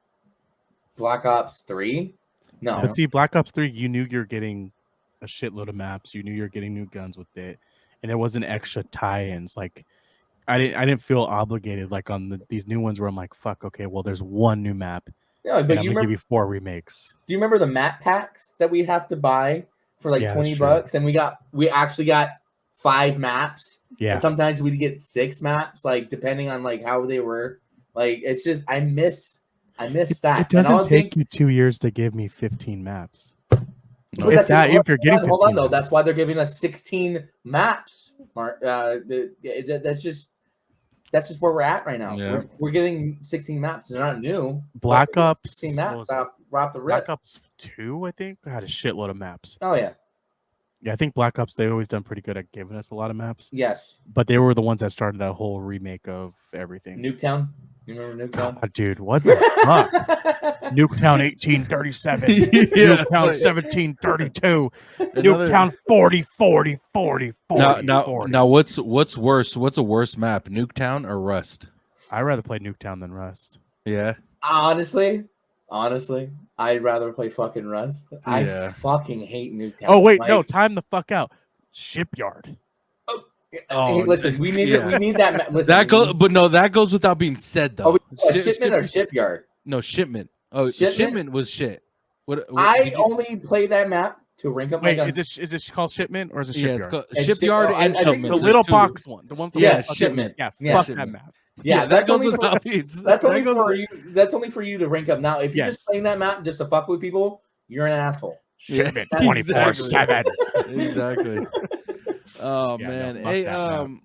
C: Black Ops 3. No,
B: but see, Black Ops 3, you knew you're getting a shitload of maps. You knew you're getting new guns with it, and it wasn't extra tie-ins. Like, I didn't feel obligated like on these new ones where I'm like, fuck, okay, well, there's one new map,
C: Yeah,
B: and
C: but
B: I'm
C: you
B: gonna give
C: remember?
B: you 4 remakes.
C: Do you remember the map packs that we'd have to buy for like
B: Yeah, that's true.
C: $20, and we actually got 5 maps,
B: Yeah,
C: and sometimes we'd get 6 maps, like depending on like how they were. Like it's just I miss that.
B: it
C: And
B: doesn't
C: all
B: take you 2 years to give me 15 maps.
C: But
B: If that,
C: hold
B: if you're getting
C: on, hold on
B: 15
C: though.
B: maps.
C: That's why they're giving us 16 maps. Mark, that's just where we're at right now.
A: Yeah.
C: We're getting 16 maps. They're not new.
B: Black
C: but
B: Ops,
C: 16
B: what
C: maps
B: was it?
C: off the rip.
B: Black Ops 2, I think, had a shitload of maps.
C: Oh yeah,
B: Yeah, I think Black Ops, they've always done pretty good at giving us a lot of maps.
C: yes.
B: But they were the ones that started that whole remake of everything.
C: Nuketown. You remember Nuketown?
B: God, dude, what the fuck? Nuketown 1837,
A: Yeah,
B: Nuketown
A: it's like-
B: 1732,
A: Another-
B: Nuketown 40, 40, 40, 40, 40.
A: Now, what's worse? What's a worse map, Nuketown or Rust?
B: I'd rather play Nuketown than Rust.
A: Yeah,
C: Honestly, I'd rather play fucking Rust. I
A: Yeah.
C: fucking hate Nuketown.
B: Oh wait,
C: Like,
B: no, time the fuck out. Shipyard.
A: Oh,
C: hey, listen, we need
A: yeah.
C: we need that. Listen,
A: that goes, but no, that goes without being said though.
C: shipment or shipyard.
A: No, shipment. Oh,
C: Shipment?
A: shipment was shit. What
C: I
A: did you-
C: only play that map to rank up my
B: Wait,
C: gun.
B: is it called Shipment or is it
A: yeah,
B: Shipyard?
A: it's called
C: It's
A: shipyard
C: ship-
A: and
C: I think
A: shipment.
B: the
C: it's
B: little
A: Two.
B: box one, the one. With
C: Yeah,
B: the fucking-
C: Shipment.
B: Yeah,
C: Yeah,
B: fuck
A: Shipment.
B: that map.
C: Yeah,
A: that
C: that's
A: goes
C: only for
A: without being said.
C: that's only
B: That goes
C: for
B: with-
C: you. That's only for you to rank up. Now, if you're
B: Yes.
C: just playing that map just to fuck with people, you're an asshole.
B: Shipment
C: Yeah,
B: 24/7.
A: Exactly. Oh
B: Yeah, no,
A: man.
B: fuck
A: Hey,
B: that map.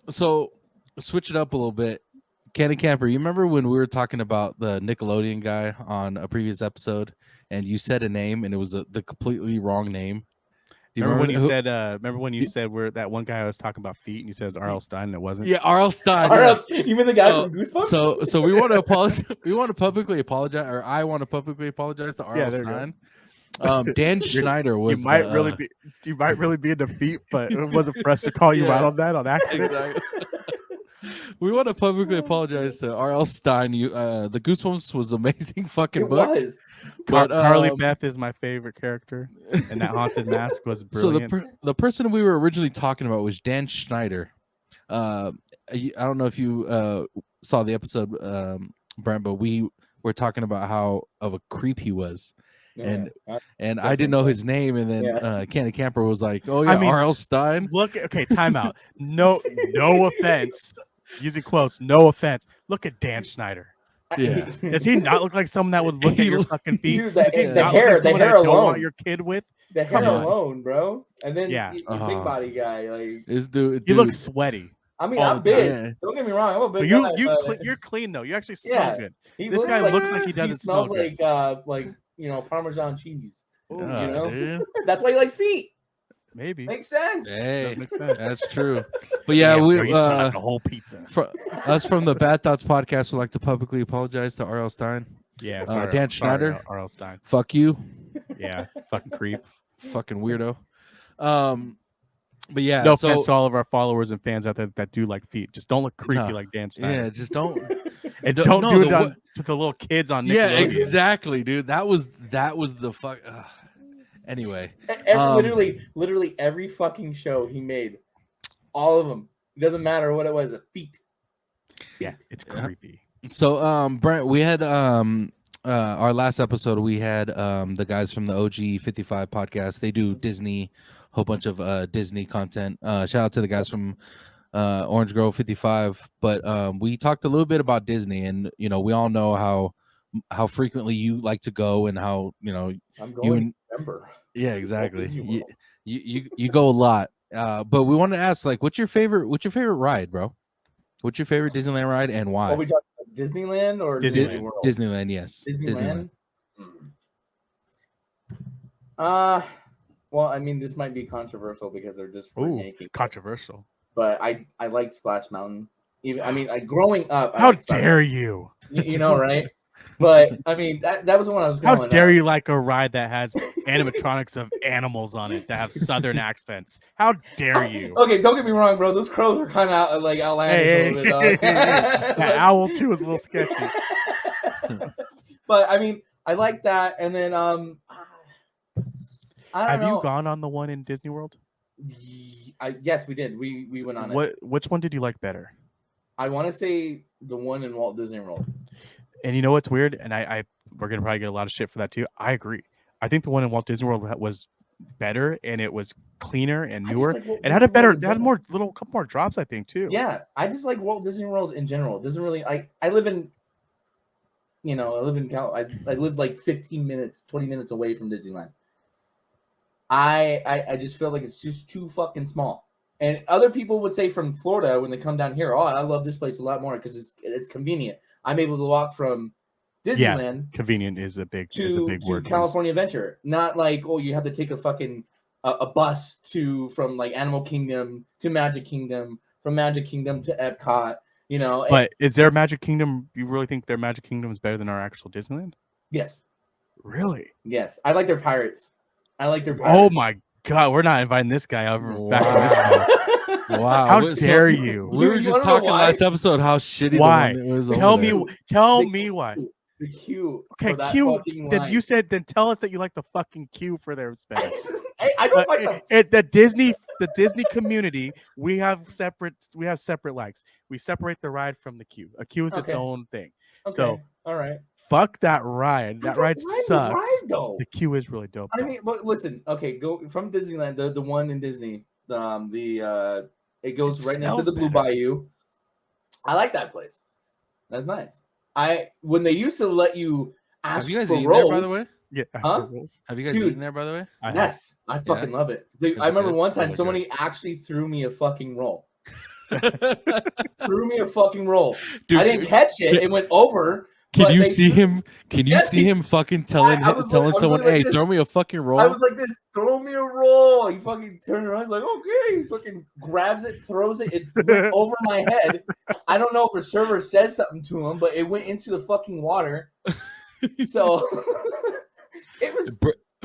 A: so switch it up a little bit. Candy Camper, you remember when we were talking about the Nickelodeon guy on a previous episode, and you said a name and it was the completely wrong name? Do you
B: Remember when you
A: who-
B: said? Remember when you said where that one guy I was talking about feet and you said it was R.L. Stein and it wasn't?
A: Yeah, R.L. Stein.
C: Or
A: yeah.
C: else, you mean the guy
A: So-
C: from Goosebumps?
A: So we want to apologize. We want to publicly apologize, or I want to publicly apologize to R.L.
B: there you go.
A: Stein. Dan Schneider was.
B: you might really be in defeat, but it wasn't for us to call you
A: Yeah.
B: out on that on accident.
A: Exactly. We want to publicly apologize to R.L. Stein. You, the Goosebumps was an amazing fucking
C: It
A: book.
C: was.
A: But,
B: Carly
A: um,
B: Beth is my favorite character, and that haunted mask was
A: So
B: brilliant.
A: the person we were originally talking about was Dan Schneider. I don't know if you saw the episode, Brent, but we were talking about how of a creep he was. And I didn't know his name, and then Candy Camper was like, "Oh yeah,
B: I mean,
A: R.L. Stein."
B: Look, okay, time out. No offense. Using quotes, no offense. Look at Dan Schneider.
A: Yeah.
B: Does he not look like someone that would look at your fucking feet?
C: Dude,
B: Does he
C: the
B: not look
C: hair-
B: like
C: the
B: someone
C: hair
B: that you don't
C: alone.
B: want your kid with?
C: the
B: Come
C: hair
B: on.
C: alone, bro. And then
B: Yeah.
C: your big body guy. Like,
A: This dude,
B: You look sweaty.
C: I mean,
B: all
C: I'm
B: the time.
C: big.
A: Yeah.
C: Don't get me wrong. I'm a
B: But
C: big
B: you
C: guy. but
B: you're clean though. You actually smell
C: Yeah.
B: good.
C: he
B: This guy looks like he doesn't smell
C: smells
B: good.
C: like Parmesan cheese.
B: Ooh,
C: you know?
A: dude.
C: That's why he likes feet.
B: maybe.
C: Makes sense.
A: Hey,
B: Does make sense.
A: that's true. But yeah,
B: Damn,
A: we
B: bro, you smell like a whole pizza.
A: us from the Bad Thoughts podcast would like to publicly apologize to R.L. Stein.
B: Yeah,
A: Dan Schneider?
B: R.L. Stein.
A: Fuck you,
B: Yeah, fucking creep.
A: fucking weirdo. But yeah,
B: No
A: so
B: offense to all of our followers and fans out there that do like feet. Just don't look creepy
A: No.
B: like Dan Schneider.
A: yeah, just don't.
B: And
A: No,
B: don't
A: no,
B: do it
A: the
B: on,
A: what-
B: to the little kids on
A: Yeah,
B: Nickelodeon.
A: exactly, dude. That was the fuck. Anyway,
C: Literally every fucking show he made, all of them. It doesn't matter what it was. A feet.
B: Yeah, it's
A: Yeah.
B: creepy.
A: so Brent, we had our last episode. We had the guys from the OG 55 podcast. They do Disney, whole bunch of Disney content. Shout out to the guys from Orange Grove 55. But we talked a little bit about Disney, and we all know how frequently you like to go, and how
C: I'm
A: you
C: going
A: and
C: to remember.
A: yeah, exactly.
C: You
A: You go a lot. But we want to ask, like, what's your favorite ride, bro? What's your favorite Disneyland ride and why?
C: Are we talking about Disneyland or
B: Disneyland.
C: Disney World?
A: Disneyland, yes.
C: Disneyland. Well, I mean, this might be controversial because they're just
B: Ooh,
C: making.
B: controversial.
C: But I like Splash Mountain. Even I mean, growing up, I
B: How
C: liked Splash
B: dare you?
C: Mountain. You know, right? But I mean, that was when I was growing
B: How dare
C: up.
B: you like a ride that has animatronics of animals on it that have southern accents? How dare you?
C: Okay, don't get me wrong, bro. Those crows are kind of like outlandish a little bit, dog.
B: That owl too is a little sketchy.
C: But I mean, I like that. And then I don't
B: Have
C: know.
B: you gone on the one in Disney World?
C: Yes, we did. We went on it.
B: Which one did you like better?
C: I want to say the one in Walt Disney World.
B: And you know what's weird? And we're gonna probably get a lot of shit for that too. I agree. I think the one in Walt Disney World was better and it was cleaner and newer. It had a better, it had couple more drops, I think, too.
C: Yeah, I just like Walt Disney World in general. It doesn't really. I live in, I live like 15 minutes, 20 minutes away from Disneyland. I just feel like it's just too fucking small. And other people would say from Florida when they come down here, oh, I love this place a lot more because it's convenient. I'm able to walk from Disneyland.
B: Convenient is a big word.
C: California Adventure, not like you have to take a fucking a bus from like Animal Kingdom to Magic Kingdom, from Magic Kingdom to Epcot.
B: But is their Magic Kingdom? You really think their Magic Kingdom is better than our actual Disneyland?
C: Yes.
B: Really?
C: Yes, I like their pirates.
B: Oh my God, we're not inviting this guy over.
A: Wow. Wow.
B: How dare you?
A: We were just talking last episode how shitty
B: why?
A: the one it was.
B: Tell me why.
C: The queue.
B: Okay, queue. Then tell us that you like the fucking queue for their space.
C: I don't like
B: the Disney community. We have separate likes. We separate the ride from the queue. A queue is its own thing.
C: Okay.
B: So
C: all right.
B: Fuck that ride. That ride sucks. The queue is really dope.
C: I mean, but listen. Okay, go from Disneyland. The one in Disney. It goes right next to the Blue Bayou. I like that place. That's nice. When they used to let you ask
A: have you guys
C: for
A: eaten
C: rolls,
A: there, by the way?
B: Yeah.
C: Huh?
A: Have you guys eaten there, by the way?
C: Yes, I fucking love it. I remember one time somebody actually threw me a fucking roll. Threw me a fucking roll. Dude, I didn't catch it. It went over.
A: Can you see him? Can you see him fucking telling someone, "Hey, throw me a fucking roll"?
C: I was like this, "Throw me a roll." He fucking turned around, he's like, "Okay." He fucking grabs it, throws it. It went over my head. I don't know if a server said something to him, but it went into the fucking water. So it was.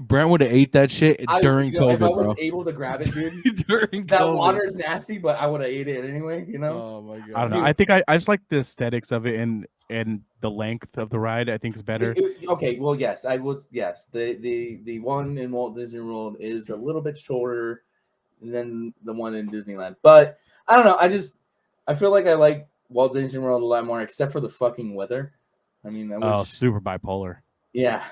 A: Brent would have ate that shit during COVID,
C: if I was
A: bro.
C: able to grab it, dude.
A: During
C: that
A: COVID.
C: water is nasty, but I would have ate it anyway.
A: Oh my God.
B: I don't know. I think I just like the aesthetics of it and the length of the ride. I think is better.
C: Okay, well, yes, I was. Yes, the one in Walt Disney World is a little bit shorter than the one in Disneyland, but I don't know. I feel like I like Walt Disney World a lot more, except for the fucking weather. I mean,
B: super bipolar.
C: Yeah.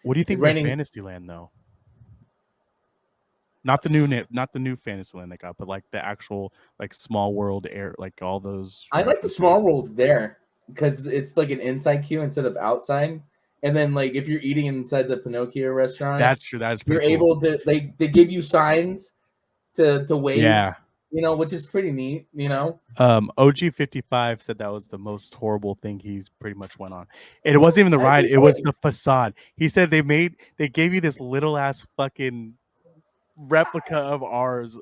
B: What do you think of Fantasyland though? Not the new Fantasyland they got, but like the actual like Small World air, like all those.
C: I like the Small World there because it's like an inside queue instead of outside. And then like if you're eating inside the Pinocchio restaurant,
B: that's true. That is
C: you're
B: cool.
C: able to they give you signs to wave.
B: Yeah.
C: Which is pretty neat,
B: OG55 said that was the most horrible thing he's pretty much went on. And it wasn't even the ride, it was the facade. He said they gave you this little ass fucking replica of ours.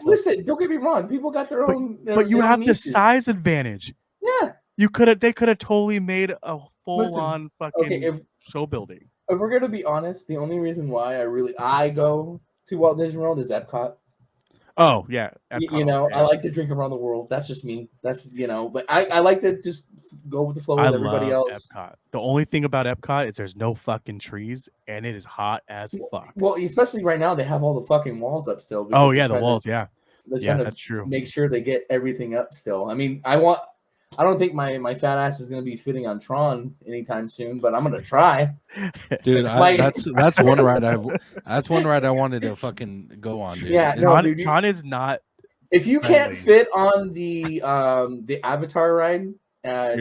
C: Listen, don't get me wrong. People got their own.
B: But you have the size advantage.
C: Yeah.
B: They could have totally made a full-on fucking show building.
C: If we're gonna be honest, the only reason why I go to Walt Disney World is Epcot.
B: Oh yeah, Epcot,
C: I like to drink around the world. That's just me. That's but I like to just go with the flow with everybody else.
B: Epcot. The only thing about Epcot is there's no fucking trees and it is hot as fuck.
C: Well, especially right now they have all the fucking walls up still.
B: Oh yeah, the walls. Yeah,
C: that's
B: true.
C: Make sure they get everything up still. I mean, I don't think my fat ass is going to be fitting on Tron anytime soon, but I'm going to try.
A: Dude, that's one ride I wanted to fucking go on, dude.
C: Yeah,
B: Tron is not.
C: If you can't fit on the Avatar ride at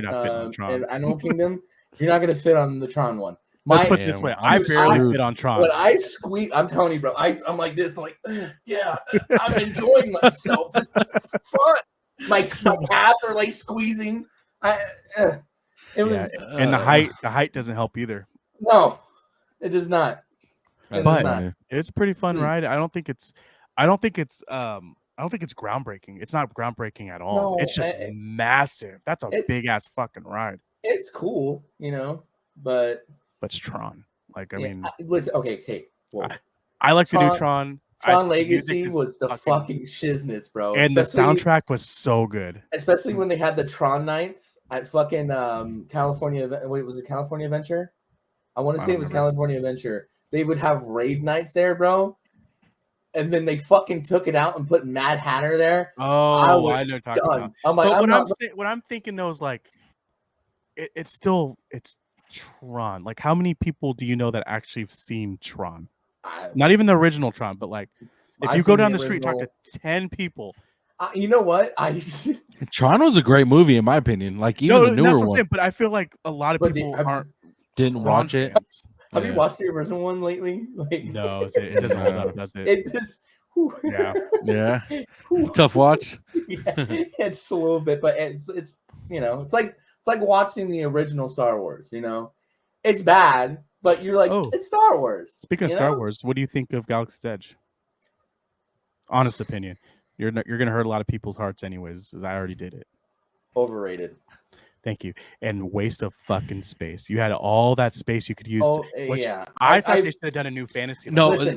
C: Animal Kingdom, you're not going to fit on the Tron one.
B: Let's put it this way: I barely fit on Tron.
C: When I squeeze, I'm telling you, bro, I'm like this. I'm like, yeah, I'm enjoying myself. This is fun. My calves are like squeezing. It was,
B: and the height doesn't help either.
C: No, it does not.
B: But it's a pretty fun ride. I don't think it's groundbreaking. It's not groundbreaking at all. No, it's just massive. That's a big ass fucking ride.
C: It's cool, but
B: it's Tron. Like I mean,
C: listen. Okay, hey,
B: I like the new Tron.
C: Tron Legacy was the fucking shiznits, bro.
B: And the soundtrack was so good.
C: Especially when they had the Tron nights at fucking California. Wait, was it California Adventure? I want to say it was California Adventure. They would have rave nights there, bro. and then they fucking took it out and put Mad Hatter there.
B: Oh,
C: I
B: I
C: was
B: know what you're talking
C: done.
B: about.
C: I'm like,
B: But what I'm thinking though is like, it's Tron. Like, how many people do you know that actually have seen Tron? Not even the original Tron, but like, if you go down the street, talk to 10 people.
C: You know what?
A: Tron was a great movie in my opinion. Like even the newer one.
B: But I feel like a lot of people
A: didn't watch it.
C: Have you watched the original one lately? Like,
B: no, it doesn't hold up, does it?
C: It just,
A: yeah. Tough watch.
C: Yeah, it's a little bit, but it's it's like watching the original Star Wars. It's bad, but you're like, it's Star Wars.
B: Speaking of Star Wars, what do you think of Galaxy's Edge? Honest opinion. You're gonna hurt a lot of people's hearts, anyways. As I already did it.
C: Overrated.
B: Thank you. And waste of fucking space. You had all that space you could use.
C: Yeah.
B: I thought they should have done a new fantasy.
A: No,
C: listen,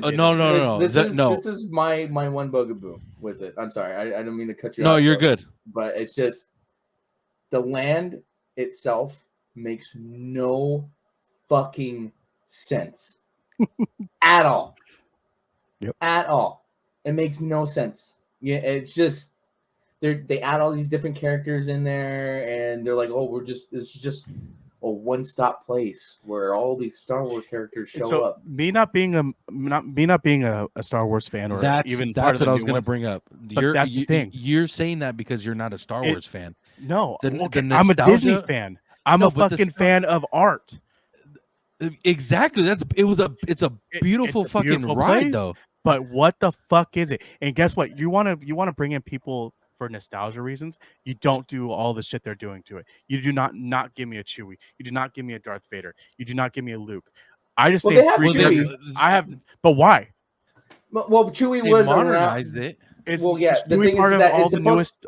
A: no.
C: This is my one bugaboo with it. I'm sorry. I don't mean to cut you off.
A: No, you're good.
C: But it's just the land itself makes no fucking sense at all.
B: Yep.
C: At all. It makes no sense. Yeah, it's just they add all these different characters in there, and they're like, this is just a one-stop place where all these Star Wars characters show up.
B: Me not being a Star Wars fan, or
A: that's what I was going to bring up.
B: That's the thing.
A: You're saying that because you're not a Star Wars fan.
B: No, I'm a Disney fan. I'm a fucking fan of art.
A: Exactly. It's a beautiful fucking ride, though.
B: But what the fuck is it? And guess what? You want to bring in people for nostalgia reasons. You don't do all the shit they're doing to it. You do not give me a Chewie. You do not give me a Darth Vader. You do not give me a Luke. I just
C: named three characters.
B: I have, but why?
C: Well, Chewie was
A: modernized
C: around.
A: it.
C: The thing is that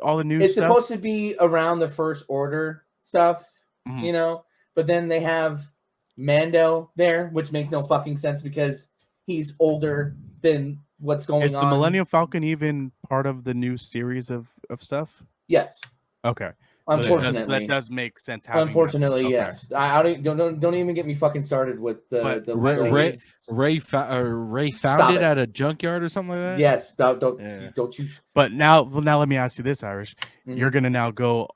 B: all the new
C: it's
B: stuff?
C: supposed to be around the First Order stuff,
B: Mm-hmm.
C: But then they have Mando there, which makes no fucking sense because he's older than what's going on.
B: Is the Millennium Falcon even part of the new series of stuff?
C: Yes.
B: Okay.
C: Unfortunately,
B: that does make sense.
C: Unfortunately, yes. I don't even get me fucking started with the
A: Ray found it at a junkyard or something like that.
C: Yes. Don't you?
B: But now let me ask you this, Irish.
C: Mm-hmm.
B: You're gonna now go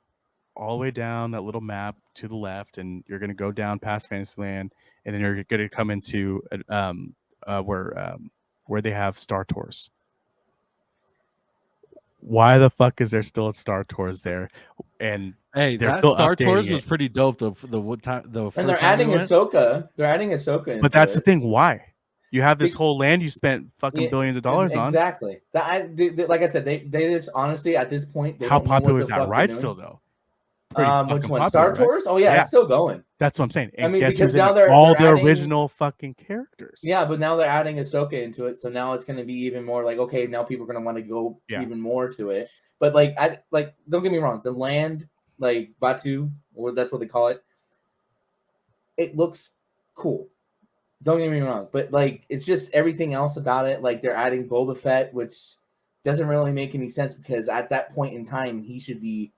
B: all the way down that little map to the left, and you're gonna go down past Fantasyland, and then you're gonna come into where they have Star Tours. Why the fuck is there still a Star Tours there? And
A: hey, that Star Tours was pretty dope. And
C: they're adding Ahsoka. They're adding Ahsoka.
B: But that's the thing. Why? You have this whole land you spent fucking billions of dollars on.
C: Exactly. Like I said, they just honestly at this point.
B: How popular is that ride still though?
C: Which one? Star Tours? Right? Oh yeah, it's still going.
B: That's what I'm saying. And
C: I mean, because now
B: they're the original fucking characters.
C: Yeah, but now they're adding Ahsoka into it, so now it's going to be even more like, okay, now people are going to want to go even more to it. But don't get me wrong, the land, like Batu, or that's what they call it, it looks cool. Don't get me wrong, but it's just everything else about it. Like they're adding Boba Fett, which doesn't really make any sense because at that point in time he should be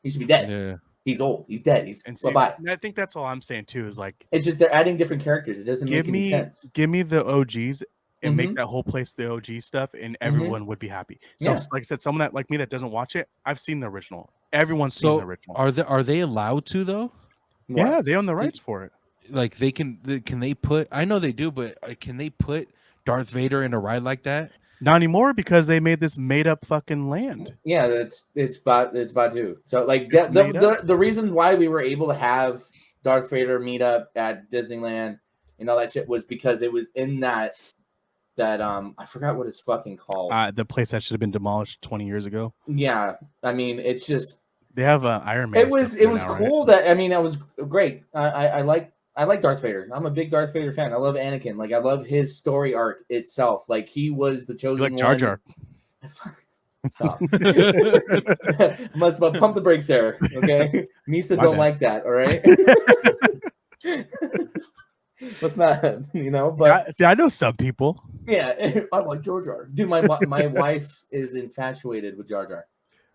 C: dead.
A: Yeah.
C: He's old. He's dead. He's bye-bye.
B: I think that's all I'm saying too. Is like
C: it's just they're adding different characters. It doesn't make any sense.
B: Give me the OGs and make that whole place the OG stuff, and everyone would be happy. So, like I said, someone that like me that doesn't watch it, I've seen the original. Everyone's seen the original.
A: Are they allowed to though?
B: Yeah, they own the rights for it.
A: Like can they put? I know they do, but can they put Darth Vader in a ride like that?
B: Not anymore because they made this made up fucking land.
C: Yeah, it's Batu. So the reason why we were able to have Darth Vader meet up at Disneyland and all that shit was because it was in that I forgot what it's fucking called.
B: The place that should have been demolished 20 years ago.
C: Yeah, I mean it's just
B: they have Iron Man.
C: It was cool that it was great. I like Darth Vader. I'm a big Darth Vader fan. I love Anakin. Like I love his story arc itself. Like he was the chosen one.
B: Jar Jar.
C: Stop. Must pump the brakes there. Okay. Misa don't like that. All right. Let's not, but
B: I know some people.
C: Yeah, I like Jar Jar. Dude, my wife is infatuated with Jar Jar.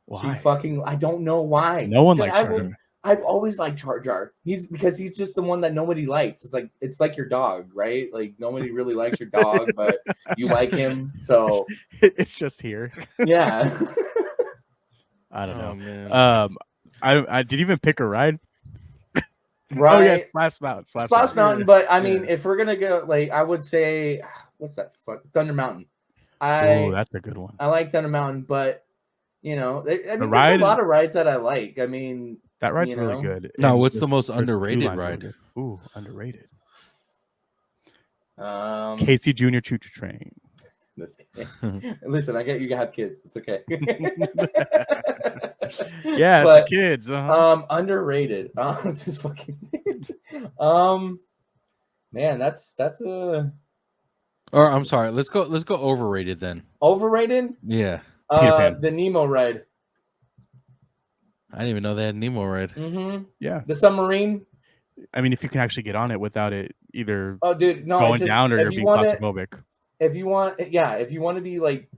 B: Why?
C: I don't know why.
B: No one likes Jar Jar.
C: I've always liked Jar Jar. Because he's just the one that nobody likes. It's like your dog, right? Like nobody really likes your dog, but you like him. So
B: It's just here.
C: yeah.
B: I don't
A: Oh,
B: know.
A: man.
B: I did even pick a ride.
C: Right.
B: Oh yeah, Splash Mountain.
C: Splash Mountain, but I mean,
A: Yeah.
C: if we're gonna go, like, I would say, what's that? Thunder Mountain.
B: Oh, that's a good one.
C: I like Thunder Mountain, but I mean, there's
B: ride
C: a lot of rides that I like. I mean,
B: That ride's really good.
A: No,
B: and
A: what's the most
B: their queue
A: underrated
B: line's really
A: ride?
B: good. Ooh, underrated.
C: Um,
B: Casey Jr. Choo Choo Train.
C: this listen, I get you have kids. It's okay.
B: Yeah, it's
C: But
B: the kids. Uh-huh.
C: underrated. Just fucking. Man, that's a
A: Or I'm sorry, let's go overrated then.
C: overrated.
A: Yeah.
B: Peter Pan.
C: The Nemo ride.
A: I didn't even know they had Nemo ride.
C: Mm-hmm.
B: Yeah.
C: The submarine.
B: I mean, if you can actually get on it without it either
C: Oh, dude, no,
B: going
C: it's just,
B: down or
C: if
B: you're
C: you
B: being
C: want it,
B: claustrophobic.
C: if you want to be like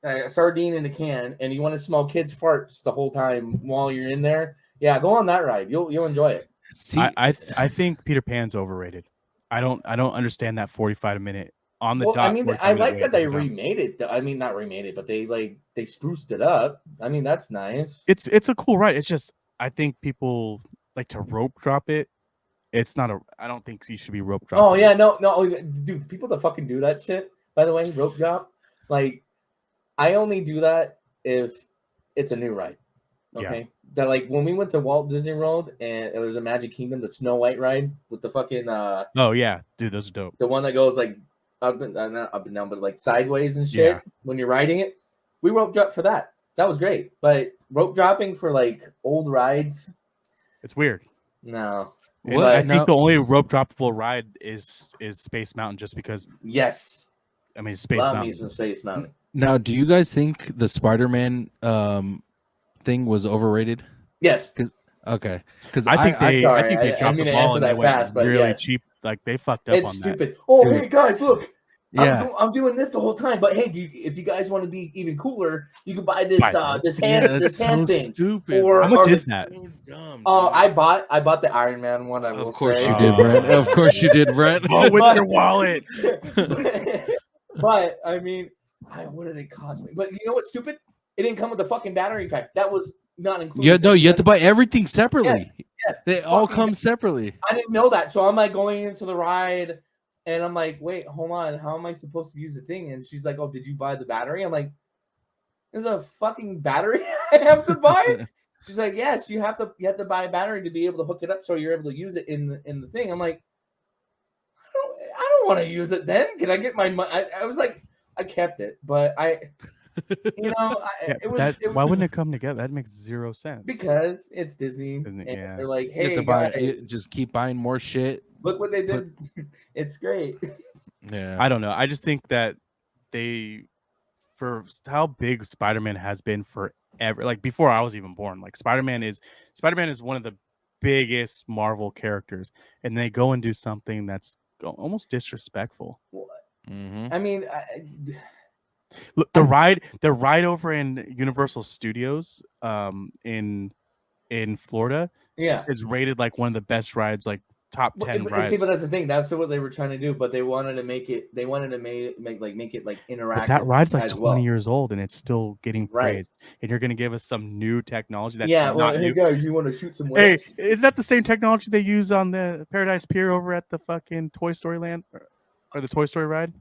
C: a sardine in a can, and you want to smell kids' farts the whole time while you're in there, yeah, go on that ride. You'll enjoy it.
A: See,
B: I think Peter Pan's overrated. I don't understand that 45-minute on the
C: Well,
B: dot.
C: I mean,
B: 45
C: I
B: minute
C: like
B: wait
C: that they
B: to go down.
C: remade it. I mean, not remade it, but they spruced it up. I mean, that's nice.
B: It's a cool ride. It's just I think people like to rope drop it. It's not a. I don't think you should be rope dropping.
C: Oh yeah, no, dude, people that fucking do that shit. By the way, rope drop. Like, I only do that if it's a new ride. Okay,
B: Yeah.
C: that like when we went to Walt Disney World and it was a Magic Kingdom, the Snow White ride with the fucking
B: Oh yeah, dude, those are dope.
C: the one that goes like not up and down, but like sideways and shit when you're riding it. We rope dropped for that. That was great. But rope dropping for like old rides,
B: It's weird.
C: no.
B: And
A: What?
B: I
A: No.
B: think the only rope droppable ride is Space Mountain, just because.
C: Yes,
B: I mean, Space
C: love
B: Mountain.
C: me some Space Mountain.
A: Now, do you guys think the Spider-Man thing was overrated?
C: Yes.
A: Okay, because
B: I think they
C: sorry, I
B: dropped
C: mean
B: the
C: to
B: ball
C: answer
B: and they
C: that
B: went
C: fast, but
B: really
C: yes.
B: cheap. Like they fucked up
C: It's
B: on
C: stupid. Oh,
A: Dude.
C: hey guys, look.
A: yeah,
C: I'm doing this the whole time, but hey, if you guys want to be even cooler, you can buy this
B: Buy
C: this
A: yeah,
C: hand
A: that's
C: this hand
A: so
C: thing.
A: stupid.
C: Or-
B: How much
C: or
B: is
C: the-
B: that?
A: So dumb.
C: Oh,
A: dude.
C: I bought the Iron Man one. I will
A: Of course
C: say.
A: you did, Brent. Of course you did, Brent.
B: Oh, with
C: But-
B: your wallet.
C: but I mean, what did it cost me? But you know what's stupid? It didn't come with a fucking battery pack. That was not included.
A: Yeah, no, you have to buy everything separately.
C: Yes,
A: They all
C: fucking-
A: come separately.
C: I didn't know that, so I'm like going into the ride, and I'm like, wait, hold on, how am I supposed to use the thing? And she's like, oh, did you buy the battery? I'm like, there's a fucking battery I have to buy. She's like, yes, you have to buy a battery to be able to hook it up, so you're able to use it in the thing. I'm like, I don't want to use it. Then can I get my money? I was like, I kept it, but
B: Yeah,
C: it was
B: why wouldn't it come together? That makes zero sense.
C: because it's Disney.
B: Isn't it?
C: And
B: Yeah.
C: they're like,
A: You have
C: hey
A: to buy.
C: guys,
A: Just keep buying more shit.
C: look what they did. It's great.
A: Yeah,
B: I don't know. I just think that they, for how big Spider-Man has been forever, like before I was even born, like Spider-Man is one of the biggest Marvel characters, and they go and do something that's almost disrespectful.
A: hmm
C: I mean,
B: Look, the ride over in Universal Studios, in Florida,
C: yeah.
B: is rated like one of the best rides, like top 10 rides.
C: See, but that's the thing. That's what they were trying to do. But they wanted to make it. They wanted to make it like interactive.
B: But that ride's like
C: as
B: 20
C: well.
B: years old and it's still getting
C: Right.
B: praised. And you're gonna give us some new technology that's
C: Yeah. Well,
B: not
C: hey
B: new.
C: guys, you want to shoot some
B: Hey,
C: waves?
B: is that the same technology they use on the Paradise Pier over at the fucking Toy Story Land or the Toy Story ride?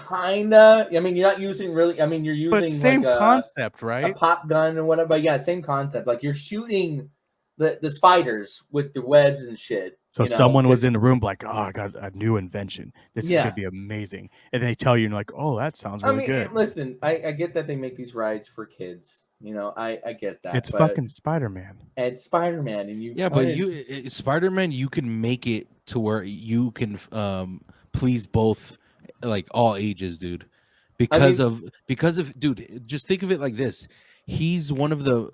C: Kinda. I mean, you're not using really. I mean, you're using
B: But same
C: like
B: concept,
C: a
B: right?
C: pop gun or whatever. But yeah, same concept. Like you're shooting the spiders with the webs and shit.
B: So
C: you know?
B: someone was in the room like, "Oh, I got a new invention. This is
C: Yeah.
B: gonna be amazing." And they tell you, and you're like, "Oh, that sounds really
C: I mean,
B: good."
C: listen, I get that they make these rides for kids. You know, I get that.
B: It's
C: but
B: fucking Spider-Man.
C: it's Spider-Man, and you
A: Yeah, but
C: wanted-
A: Spider-Man, you can make it to where you can please both, like all ages, dude. Because of dude, just think of it like this. He's one of the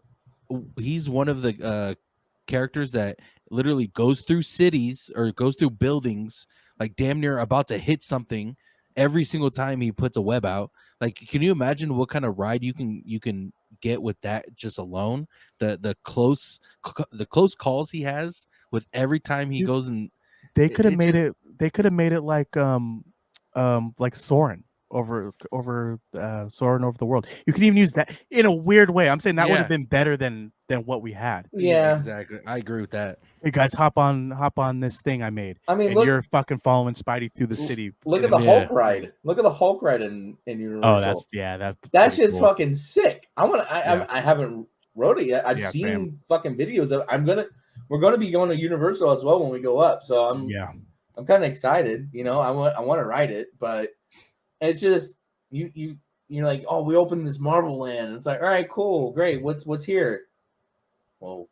A: characters that literally goes through cities or goes through buildings, like damn near about to hit something every single time he puts a web out. Like, can you imagine what kind of ride you can get with that just alone. The close calls he has with every time he goes and
B: They could have
A: it
B: made
A: just,
B: it. They could have made it like Soren over Soren over the world. You could even use that in a weird way. I'm saying that would have been better than what we had.
C: Yeah.
A: exactly. I agree with that.
B: Hey guys, hop on this thing I made.
C: I mean,
B: and
C: look,
B: you're fucking following Spidey through the city.
C: look at
B: in
C: the
B: a-
C: Hulk ride. Look at the Hulk ride in Universal.
B: Oh, that's
C: that
B: pretty
C: shit's
B: cool.
C: fucking sick.
B: Yeah.
C: I haven't wrote it yet. I've
B: Yeah,
C: seen fucking videos of. We're gonna be going to Universal as well when we go up. So I'm kind of excited. You know, I want to ride it, but it's just you're like, oh, we opened this Marvel Land. It's like, all right, cool, great. What's here? Well,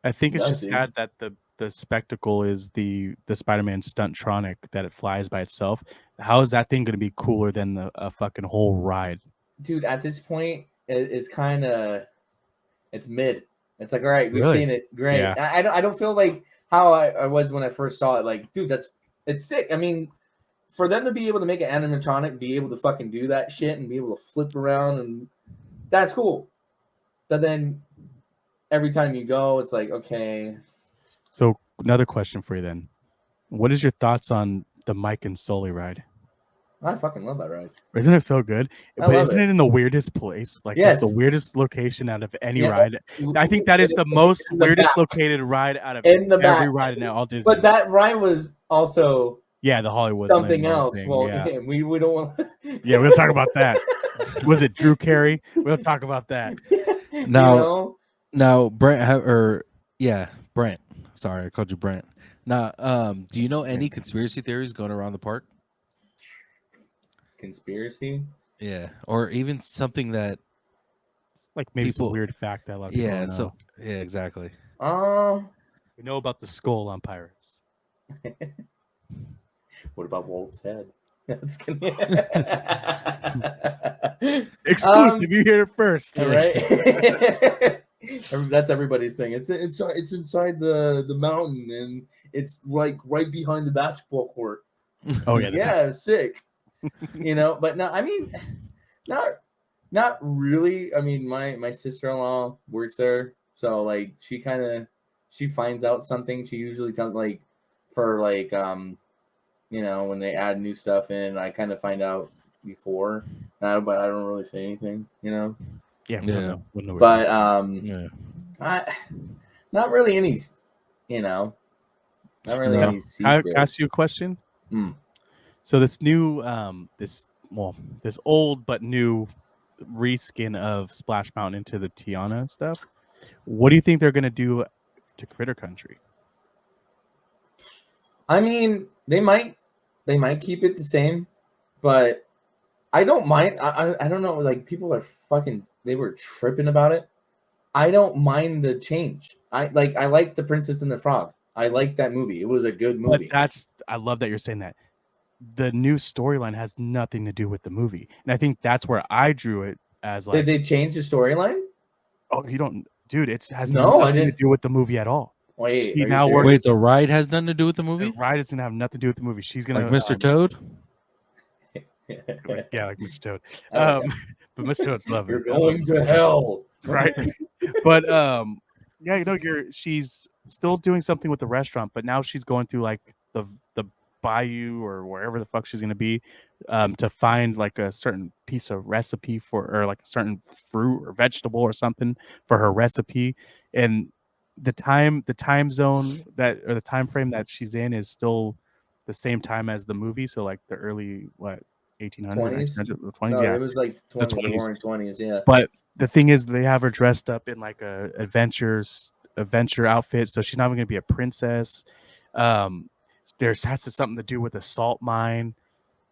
B: I think it's just
C: nothing.
B: sad that the spectacle is the Spider-Man Stuntronic, that it flies by itself. How is that thing going to be cooler than a fucking whole ride?
C: Dude, at this point, it's kind of it's mid. It's like, all right, we've
B: Really?
C: seen it, great.
B: Yeah.
C: I don't feel like how I was when I first saw it. Like, dude, it's sick. I mean, for them to be able to make an animatronic, be able to fucking do that shit and be able to flip around, and that's cool. But then every time you go, it's like, okay.
B: So another question for you then. What is your thoughts on the Mike and Sully ride?
C: I fucking love that ride.
B: Isn't it so good?
C: I
B: But
C: love
B: isn't it in the weirdest place? Like
C: Yes.
B: the weirdest location out of any
C: Yeah.
B: ride. I think that is the most
C: In the
B: weirdest
C: back.
B: located ride out of
C: In the
B: every
C: back.
B: ride in all Disney.
C: But that ride was also
B: the Hollywood
C: something
B: limo
C: else.
B: thing,
C: Well,
B: yeah.
C: we don't want.
B: Yeah, we'll talk about that. Was it Drew Carey? We'll talk about that.
A: Now Brent Brent. Sorry, I called you Brent. Now, do you know any conspiracy theories going around the park?
C: Conspiracy?
A: Yeah, or even something that
B: Like maybe some
A: people-
B: weird fact that a lot of people don't know.
A: So yeah, exactly.
B: We know about the skull on Pirates.
C: What about Walt's head? That's
B: Exclusive, you hear it first.
C: right? That's everybody's thing. It's inside the mountain, and it's like right behind the basketball court.
B: Oh yeah,
C: Yeah, sick. You know, but no, I mean, not really. I mean, my sister-in-law works there, so like she finds out something. She usually tells like for like you know, when they add new stuff in, I kind of find out before, but I don't really say anything, you know.
B: Yeah.
C: But not really any, you know, not really any
B: Can
C: secrets.
B: I ask you a question?
C: Hmm.
B: So this new this old but new reskin of Splash Mountain into the Tiana stuff, what do you think they're gonna do to Critter Country?
C: I mean, they might keep it the same, but I don't mind. I don't know. Like people are fucking. They were tripping about it. I don't mind the change. I like The Princess and the Frog. I like that movie. It was a good movie.
B: But I love that you're saying that. The new storyline has nothing to do with the movie, and I think that's where I drew it as like.
C: Did they change the storyline?
B: Oh, you don't, dude! It has
C: No, I
B: nothing to
C: didn't.
B: do with the movie at all.
C: Wait,
B: She
C: are you
B: now
C: serious?
B: works-
A: Wait, the ride has nothing to do with the movie?
B: The ride is gonna have nothing to do with the movie. She's gonna
A: Like Mr. Toad?
B: yeah, like Mr. Toad.
C: I like
B: But Mr. Toad's lovely.
C: You're going to hell,
B: Right? But yeah, you know, she's still doing something with the restaurant, but now she's going through like the bayou or wherever the fuck she's gonna be, to find like a certain piece of recipe or like a certain fruit or vegetable or something for her recipe. And the time zone or the time frame that she's in is still the same time as the movie. So like the early 1800s, 1920s,
C: No,
B: yeah.
C: it was like the
B: 20s.
C: roaring 20s, yeah.
B: But the thing is, they have her dressed up in like a adventure outfit, so she's not even gonna be a princess. There's something to do with a salt mine,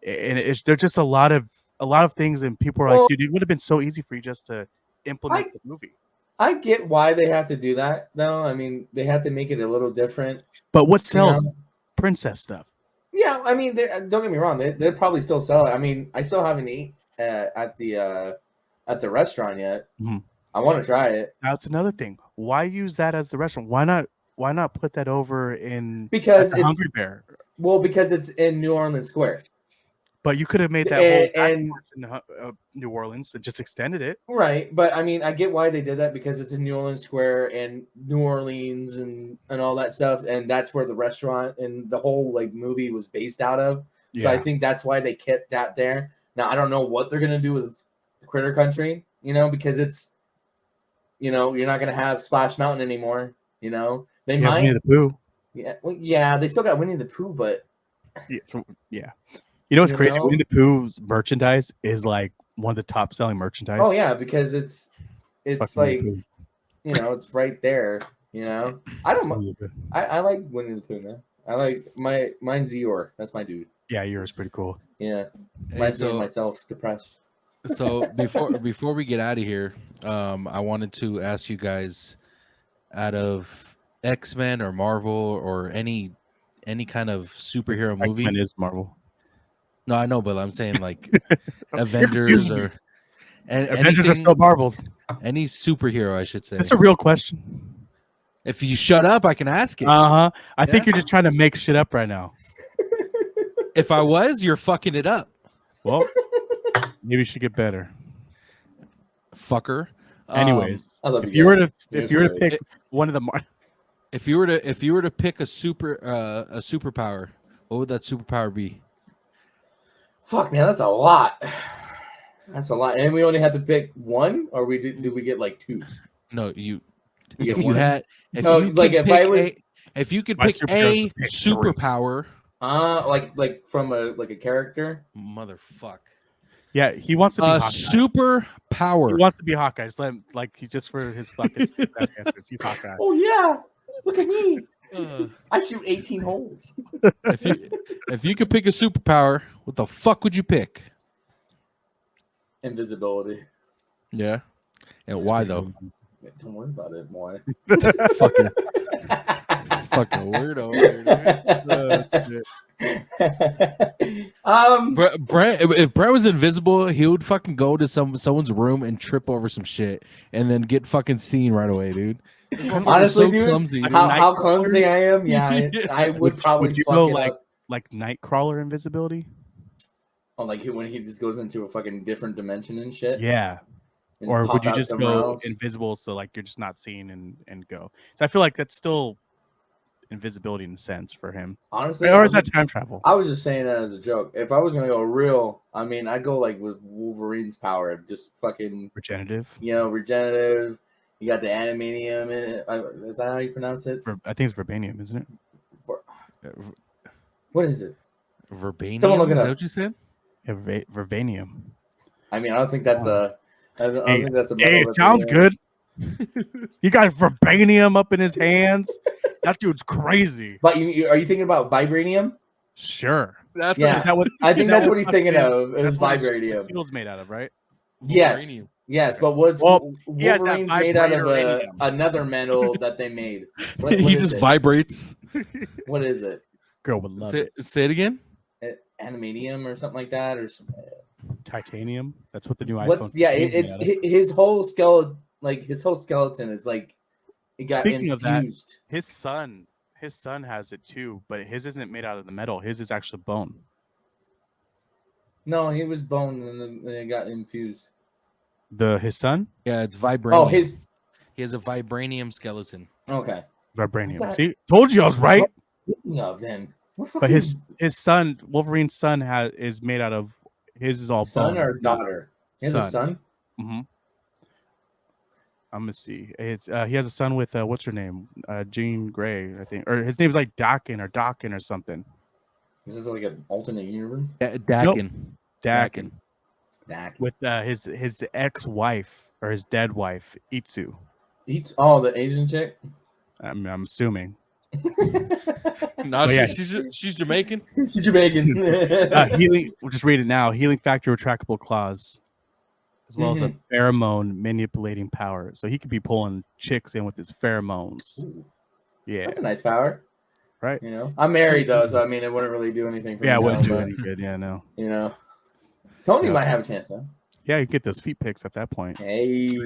B: and there's just a lot of things, and people are like, dude, it would have been so easy for you just to implement the movie.
C: I get why they have to do that, though. I mean, they have to make it a little different.
B: But what sells?
C: You know?
B: Princess stuff.
C: Yeah, I mean, don't get me wrong. They'll probably still sell it. I mean, I still haven't eaten at the restaurant yet.
B: Mm-hmm.
C: I want to try it.
B: Now it's another thing. Why use that as the restaurant? Why not put that over in
C: because
B: it's Hungry Bear?
C: Well, because it's in New Orleans Square.
B: But you could have made that
C: And
B: New Orleans and just extended it.
C: right, but I mean, I get why they did that because it's in New Orleans Square and New Orleans and all that stuff, and that's where the restaurant and the whole like movie was based out of. So I think that's why they kept that there. Now I don't know what they're gonna do with Critter Country, because it's, you're not gonna have Splash Mountain anymore. They might.
B: Winnie the Pooh.
C: Yeah, well, yeah, they still got Winnie the Pooh, but
B: yeah. You know what's crazy? Winnie the Pooh's merchandise is like one of the top selling merchandise.
C: Oh yeah, because it's like it's right there. I don't. I like Winnie the Pooh, man. I like mine's Eeyore. That's my dude.
B: Yeah, yours pretty cool.
C: Yeah, mine's me myself depressed.
A: So before we get out of here, I wanted to ask you guys, out of X-Men or Marvel or any kind of superhero movie.
B: X-Men is Marvel.
A: No, I know, but I'm saying like Avengers or
B: Avengers are still Marvel.
A: Any superhero, I should say.
B: That's a real question.
A: If you shut up, I can ask it.
B: I think you're just trying to make shit up right now.
A: If I was, you're fucking it up.
B: Well, maybe you should get better.
A: Fucker.
B: Anyways,
C: I love
B: if you were to pick one of the
A: if you were to pick a superpower, what would that superpower be?
C: Fuck, man, that's a lot. That's a lot, and we only had to pick one, or did we get like two?
A: No, you.
C: You
A: if you had, if
C: no,
A: you
C: like if I was,
A: if you could pick a superpower,
C: like from a character,
A: motherfuck.
B: Yeah, he wants to be Hawkeye.
A: Superpower.
B: He wants to be Hawkeye. Just let him, just for his buckets. He's Hawkeye.
C: Oh yeah, look at me. I shoot 18 holes.
A: If you could pick a superpower, what the fuck would you pick?
C: Invisibility.
A: Yeah. And why though?
C: Don't worry about it, boy.
A: fucking weirdo. Brent, if Brent was invisible, he would fucking go to someone's room and trip over some shit, and then get fucking seen right away, dude.
C: Honestly,
A: so
C: dude,
A: clumsy,
C: how clumsy I am, yeah, I would probably.
B: Would you go like Nightcrawler invisibility?
C: Oh, like when he just goes into a fucking different dimension and shit.
B: Yeah. Or would you just go invisible so like you're just not seen and go? So I feel like that's still invisibility in a sense for him.
C: Honestly,
B: or is that time travel?
C: I was just saying that as a joke. If I was gonna go real, I mean, I'd go like with Wolverine's power, just fucking
B: regenerative.
C: Regenerative. You got the animanium in it. Is that how you pronounce it?
B: I think it's verbanium, isn't it?
C: What is it?
A: Verbanium.
C: Someone look it up.
A: Is that what you said?
B: Yeah, verbanium.
C: I mean, I don't think that's a. I don't think that's a.
B: Hey, it sounds good. He got verbanium up in his hands. That dude's crazy.
C: But are you thinking about vibranium?
B: Sure.
C: I think that's what he's thinking of. Is vibranium.
B: Shield's made out of, right?
C: Yes.
A: Vibranium.
C: Yes, but Wolverine's made out of another metal that they made. What
A: he just vibrates.
C: What is it?
B: Girl would love it.
A: Say it again.
C: Animanium or something like that, or
B: titanium. That's what the new iPhone.
C: It's his whole skeleton. Like his whole skeleton is like it got
B: Speaking
C: infused.
B: Of that, his son has it too, but his isn't made out of the metal. His is actually bone.
C: No, he was bone and then it got infused.
B: His son?
A: Yeah, it's vibranium.
C: Oh,
A: he has a vibranium skeleton.
C: Okay.
B: Vibranium. See, told you I was right.
C: No, then.
B: But his son, Wolverine's son, is made out of. His is all
C: son
B: bone.
C: or daughter. He has a son.
B: Mm-hmm. I'm gonna see. It's he has a son with what's her name? Jean Grey, I think, or his name's like Dakin or something.
C: Is this like an alternate universe?
A: Dakin.
B: Dakin. With his ex-wife or his dead wife, Itsu.
C: The Asian chick.
B: I'm assuming.
A: No, she's Jamaican.
C: She's Jamaican.
B: Healing. We'll just read it now. Healing factor, retractable claws, as well as a pheromone manipulating power. So he could be pulling chicks in with his pheromones.
C: Ooh.
B: Yeah,
C: that's a nice power,
B: right?
C: I'm married though, so I mean, it wouldn't really do anything for me.
B: Yeah, it wouldn't do any good. Yeah, no.
C: Tony might have a chance though.
B: Yeah, you get those feet pics at that point.
C: Hey,
B: you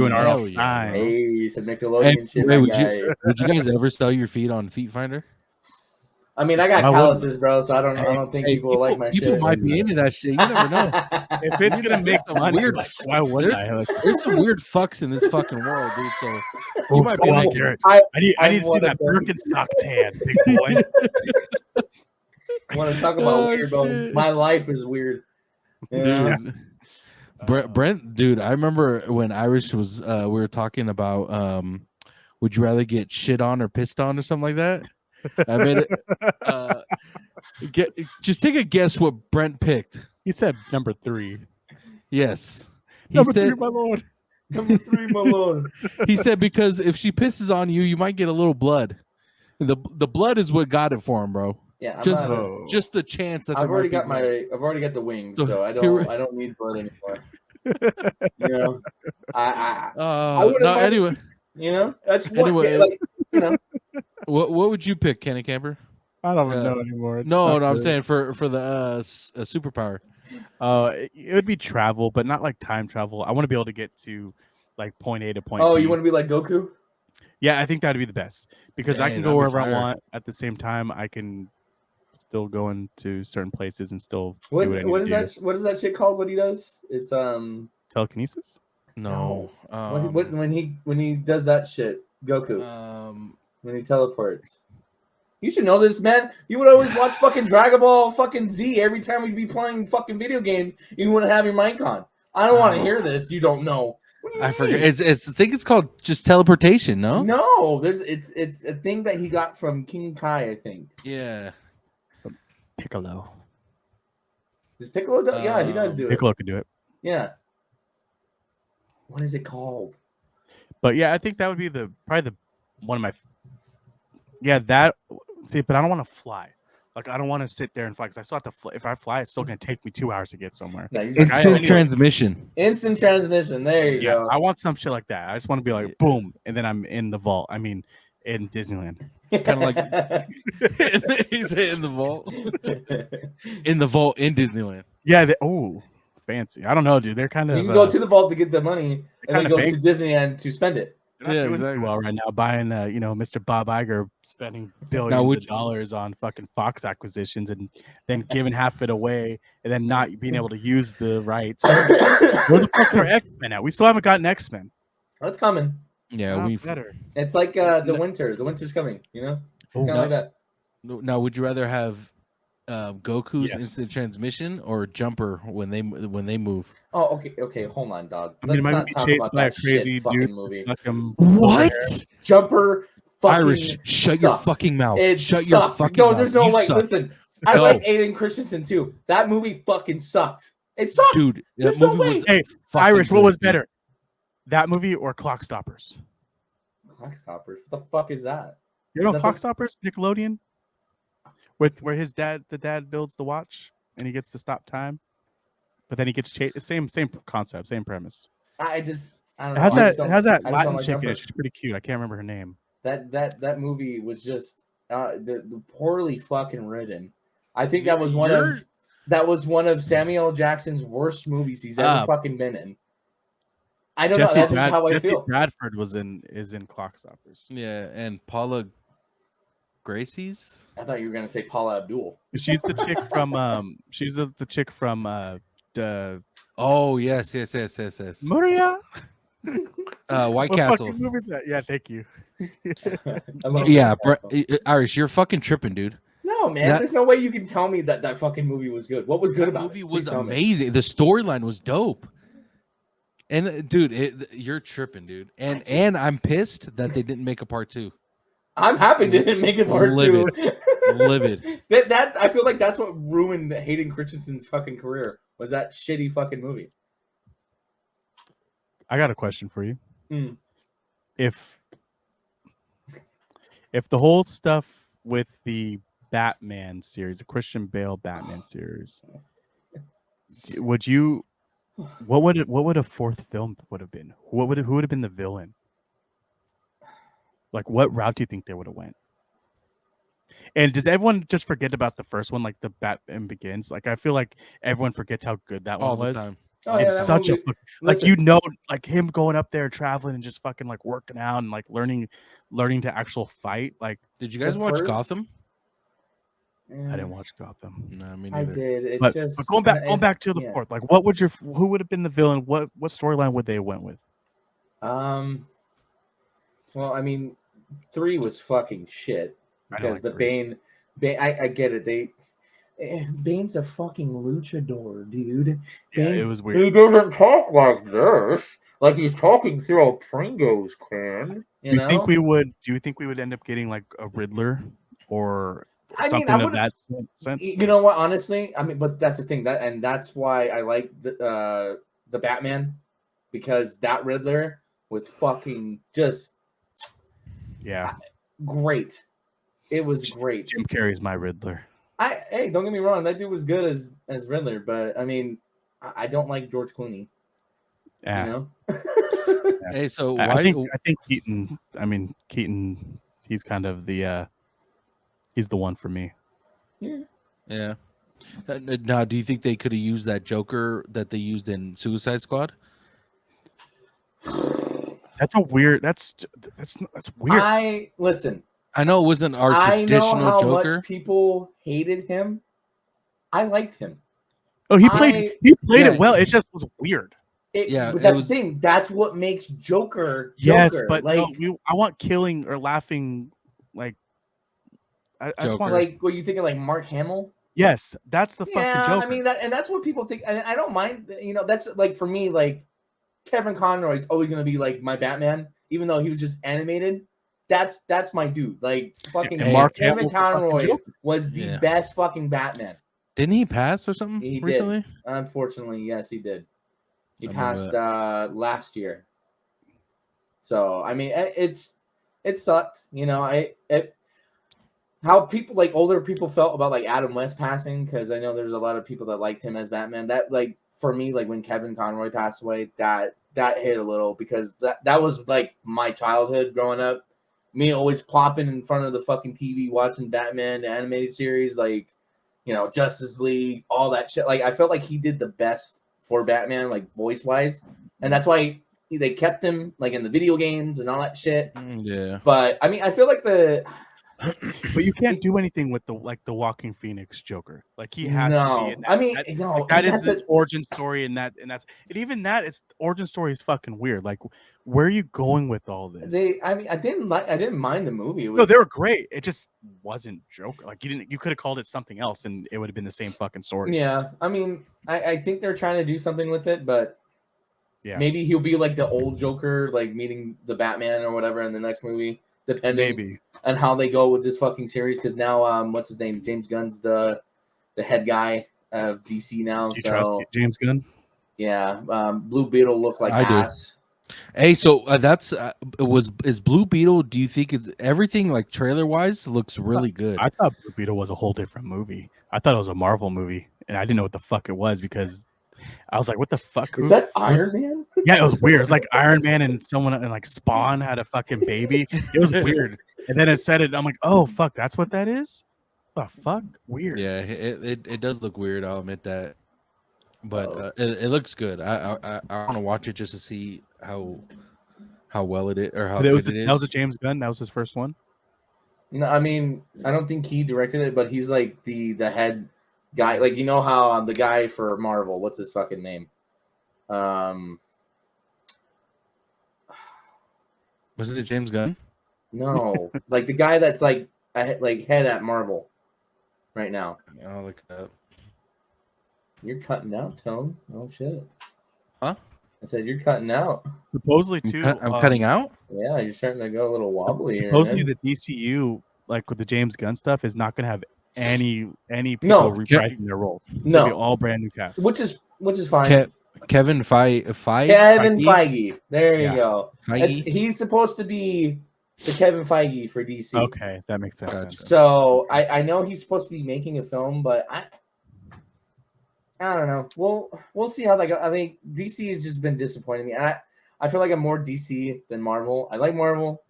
B: and R.L. Stein.
C: Hey, some Nickelodeon shit.
A: Would you guys ever sell your feet on Feet Finder?
C: I mean, I got
B: I wouldn't.
C: calluses, bro, so I don't think people will like my
A: people
C: shit.
A: might be into that shit. You never know.
B: If it's gonna make money,
A: Weird
B: like, why wouldn't I? Like,
A: There's some weird fucks in this fucking world, dude. So you
B: oh,
A: might
B: go
A: be
B: out
A: making.
B: there.
C: I
B: I need to see
C: one
B: that
C: of them.
B: Birkenstock tan, big boy.
C: Want to talk about
A: Oh,
C: weird, bro?
A: shit.
C: My life is weird, you know?
A: Dude. Brent, dude, I remember when Irish was we were talking about would you rather get shit on or pissed on or something like that? I made it just take a guess what Brent picked.
B: He said number 3.
A: Yes. He
B: Number
A: said
B: 3, my lord.
C: Number 3, my lord.
A: he said because if she pisses on you, you might get a little blood. The blood is what got it for him, bro.
C: Yeah, I'm
A: Just
C: not
A: just the chance that
C: I've
A: there
C: already
A: might be
C: got
A: blood.
C: I've already got the wings,
A: So,
C: so I don't need blood anymore. You know, I wouldn't
A: no,
C: mind
A: anyway.
C: it, you know, that's what
A: Anyway,
C: like, you know.
A: what would you pick, Kenny Camper?
B: I don't even know anymore. It's
A: No,
B: not
A: I'm
B: the-
A: saying for the superpower.
B: it would be travel, but not like time travel. I want to be able to get to like point A to point
C: Oh,
B: B.
C: you want to be like Goku?
B: Yeah, I think that'd be the best because I
A: Dang,
B: can
A: that'd
B: go
A: be
B: wherever I
A: fire.
B: want. At the same time, I can still go into certain places and still
C: What
B: do
C: is
B: what I need to do.
C: what is that shit called? What he does? It's
B: Telekinesis?
A: No.
C: when he does that shit, Goku, when he teleports. You should know this, man. You would always watch fucking Dragon Ball fucking Z every time we'd be playing fucking video games. You wouldn't have your mic on. I don't want to hear this. You don't know. What do you
A: I forget.
C: mean?
A: I think it's called just teleportation. No.
C: No, it's a thing that he got from King Kai, I think.
A: Yeah.
B: Piccolo.
C: Does Piccolo do? Yeah, he does do it.
B: Piccolo can do it.
C: Yeah. What is it called?
B: But yeah, I think that would be probably one of my. Yeah, that. See, but I don't want to fly. Like I don't want to sit there and fly because I still have to fly. If I fly, it's still going to take me 2 hours to get somewhere.
C: No,
A: Instant transmission.
C: Instant transmission. There you go.
B: I want some shit like that. I just want to be like boom, and then I'm in the vault. I mean, in Disneyland.
A: Kind of like he's in the vault. In the vault in Disneyland.
B: Yeah. Fancy. I don't know, dude. They're kind of.
C: You can go to the vault to get the money, and then
B: kinda
C: go
B: bank-
C: to Disneyland to spend it.
B: They're not doing too well right now. Buying, Mr. Bob Iger spending billions of dollars on fucking Fox acquisitions and then giving half it away and then not being able to use the rights. Where the fuck's our X-Men at? We still haven't gotten X-Men.
C: That's coming.
A: Yeah, we
B: better.
C: It's like the winter. The winter's coming. You know, kind of like that.
A: Now, would you rather have Goku's
B: Yes.
A: instant transmission or Jumper when they move?
C: Oh, okay. Hold on, dog.
B: I mean,
C: Let's
B: it might
C: not
B: be
C: talk
B: chased
C: about
B: by a
C: that
B: crazy
C: shit fucking
B: dude.
C: movie.
A: What?
C: Jumper. Fucking
A: Irish, shut your
C: sucked.
A: fucking mouth.
C: It
A: Shut
C: sucked.
A: your fucking
C: no,
A: mouth.
C: there's no
A: You
C: way.
A: suck.
C: Listen, I
A: No.
C: like Aiden Christensen too. That movie fucking sucked. It sucked,
A: Dude.
C: There's
A: That
C: no
A: movie
C: way.
A: was
B: Hey,
A: fucking
B: Irish, what
A: good,
B: was
A: dude.
B: better? That movie or Clock Stoppers?
C: Clock Stoppers. What the fuck is that?
B: You know
C: Is that
B: Clock
C: the-
B: Stoppers? Nickelodeon? Where the dad builds the watch and he gets to stop time. But then he gets chased. Same concept, same premise.
C: I don't
B: It
C: know.
B: has
C: I just
B: that
C: don't-
B: has that
C: I just don't
B: Latin
C: like
B: chick in
C: Jumper.
B: it. She's pretty cute. I can't remember her name.
C: That movie was just the poorly fucking written. I think that was one of Samuel L. Jackson's worst movies he's ever fucking been in. I don't know. That's just how I
B: Jesse
C: feel.
B: Bradford is in Clock Stoppers.
A: Yeah, and Paula Gracie's.
C: I thought you were gonna say Paula Abdul.
B: She's the chick from she's the chick from
A: Oh yes.
B: Moria.
A: White
B: What
A: Castle.
B: fucking movie is that? Yeah, thank you.
C: I love
A: Yeah,
C: White Castle.
A: Irish, you're fucking tripping, dude.
C: No, man. There's no way you can tell me that fucking movie was good. What was good
A: That
C: about
A: movie
C: it?
A: was
C: Please tell me.
A: amazing. The storyline was dope. And dude, you're tripping, dude. And I'm pissed that they didn't make a part 2.
C: I'm happy they didn't make it part
A: Livid.
C: 2.
A: Livid.
C: That I feel like that's what ruined Hayden Christensen's fucking career was that shitty fucking movie.
B: I got a question for you.
C: Mm.
B: If the whole stuff with the Batman series, the Christian Bale Batman series, would you? What would a fourth film would have been? Who would have been the villain? Like, what route do you think they would have went? And does everyone just forget about the first one, like the Batman Begins? Like, I feel like everyone forgets how good that
A: All
B: one
A: the
B: was.
A: time.
C: Oh,
B: It's
C: that
B: such
C: movie-
B: a
C: Listen,
B: like him going up there traveling and just fucking like working out and like learning to actual fight. Like,
A: Did you guys
C: The
A: watch
C: first-
A: Gotham?
B: I didn't watch Gotham.
A: No, me
C: I
A: neither.
C: did. It's
B: But
C: just
B: going back to the
C: yeah.
B: fourth, like who would have been the villain? What storyline would they have went with?
C: Well, I mean, 3 was fucking shit
B: I don't
C: because
B: like
C: the
B: 3.
C: Bane. I get it. Bane's a fucking luchador, dude.
B: Yeah,
C: Bane,
B: it was weird.
C: he doesn't talk like this, like he's talking through a Pringles can. You
B: Do
C: know?
B: you think we would end up getting like a Riddler or
C: I mean,
B: something
C: I
B: of
C: would.
B: that sense?
C: You know what? Honestly, I mean, but that's the thing that's why I like the Batman, because that Riddler was fucking just
B: Yeah,
C: great. It was great.
B: Jim Carrey's my Riddler.
C: Hey, don't get me wrong, that dude was good as Riddler, but I mean, I don't like George Clooney.
B: Yeah.
C: You know.
B: Yeah.
A: Hey, so
B: I
A: why?
B: think Keaton. I mean, Keaton. He's kind of the he's the one for me.
C: Yeah.
A: Yeah. Now, do you think they could have used that Joker that they used in Suicide Squad?
B: That's a weird. That's weird.
C: Listen.
A: I know it wasn't our
C: I know
A: traditional
C: how
A: Joker.
C: much people hated him. I liked him.
B: Oh, he played
A: yeah,
B: it well. It just was weird.
C: But that's the thing. That's what makes Joker.
B: Yes, but
C: like,
B: no, I want killing or laughing. Like, I just want
C: like, what you thinking? Like Mark Hamill?
B: Yes, that's the fucking Joker.
C: I mean and that's what people think. And I don't mind. You know, that's like for me. Like Kevin Conroy is always gonna be like my Batman, even though he was just animated. That's my dude. Like fucking Kevin Conroy was the best fucking Batman.
A: Didn't he pass or something recently?
C: Did. Unfortunately, yes, he did. He passed last year. So I mean, it sucked. You know, how people like older people felt about like Adam West passing, because I know there's a lot of people that liked him as Batman. That like for me, like when Kevin Conroy passed away, that hit a little, because that was like my childhood growing up. Me always plopping in front of the fucking TV watching Batman, the animated series, like, you know, Justice League, all that shit. Like I felt like he did the best for Batman, like voice wise, and that's why they kept him like in the video games and all that shit.
A: Yeah,
C: but I mean, I feel like
B: but you can't do anything with the Walking Phoenix Joker. Like he has to be in that.
C: I mean,
B: that is his origin story, and even that its origin story is fucking weird. Like, where are you going with all this?
C: I mean, I didn't mind the movie.
B: No, they were great. It just wasn't Joker. Like you could have called it something else, and it would have been the same fucking story.
C: Yeah, I mean, I think they're trying to do something with it, but
B: yeah,
C: maybe he'll be like the old Joker, like meeting the Batman or whatever in the next movie, depending on how they go with this fucking series. Because now, what's his name? James Gunn's the head guy of DC now.
B: Do you trust James Gunn?
C: Yeah, Blue Beetle looked like ass.
A: Hey, so is Blue Beetle? Do you think everything like trailer wise looks really good?
B: I thought Blue Beetle was a whole different movie. I thought it was a Marvel movie, and I didn't know what the fuck it was, because I was like, "What the fuck
C: is that? Iron Man?"
B: Yeah, it was weird. It's like Iron Man and someone and like Spawn had a fucking baby. It was weird. And then it said it. I'm like, "Oh fuck, that's what that is." The fuck, weird.
A: Yeah, it does look weird. I'll admit that, but it looks good. I want to watch it just to see how well it is, or how good it is.
B: That was a James Gunn. That was his first one.
C: No, I mean, I don't think he directed it, but he's like the head guy. Like, you know how the guy for Marvel, what's his fucking name?
A: Was it James Gunn?
C: No, like the guy that's like head at Marvel right now.
A: I'll look it up.
C: You're cutting out, Tone. Oh shit.
A: Huh?
C: I said you're cutting out.
B: Supposedly too.
A: I'm cutting out.
C: Yeah, you're starting to go a little wobbly here.
B: Supposedly the DCU, like with the James Gunn stuff, is not going to have any people reprising their roles. It's gonna be all brand new cast,
C: which is fine.
A: Kevin Feige.
C: Kevin Feige. There you go.
A: Feige?
C: He's supposed to be the Kevin Feige for DC.
B: Okay, that makes sense.
A: Gotcha.
C: So I know he's supposed to be making a film, but I don't know. We'll see how that goes. I think DC has just been disappointing me, and I feel like I'm more DC than Marvel. I like Marvel.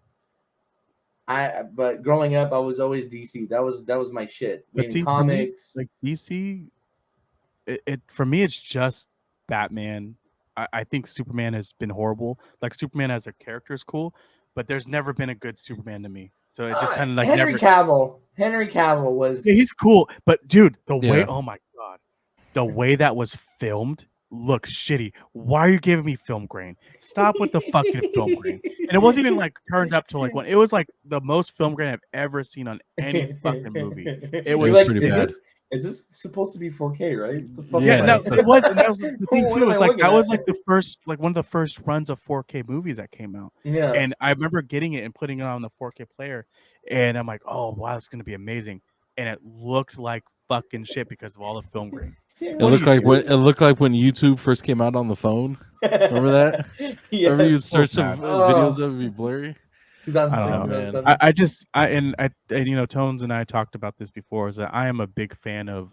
C: But growing up, I was always DC. That was my shit. Reading comics,
B: like DC. It for me, it's just Batman. I think Superman has been horrible. Like Superman as a character is cool, but there's never been a good Superman to me. So it just kind of like
C: Henry Cavill. Henry Cavill was.
B: Yeah, he's cool, but dude, the
A: Yeah.
B: way oh my god, the way that was filmed looks shitty. Why are you giving me film grain? Stop with the fucking film grain. And it wasn't even like turned up to like one. It was like the most film grain I've ever seen on any fucking movie. It was
C: like,
A: pretty bad.
C: Is this supposed to be 4K? Right? The fuck
B: Yeah,
C: am
B: no,
C: I-
B: it was. And that was the thing
C: What
B: too.
C: am
B: It was
C: I
B: like
C: looking
B: that
C: at?
B: was like the first, like one of the first runs of 4K movies that came out.
C: Yeah.
B: And I remember getting it and putting it on the 4K player, and I'm like, oh wow, it's gonna be amazing. And it looked like fucking shit because of all the film grain.
A: It
B: What do
A: looked
B: you
A: like
B: do?
A: when it looked like when YouTube first came out on the phone. Remember that? Remember you
C: Yes.
A: search
B: so
A: some
B: bad.
A: videos of it be blurry.
C: 2006,
B: I don't know,
A: man.
C: 2007.
B: I you know, Tones and I talked about this before, is that I am a big fan of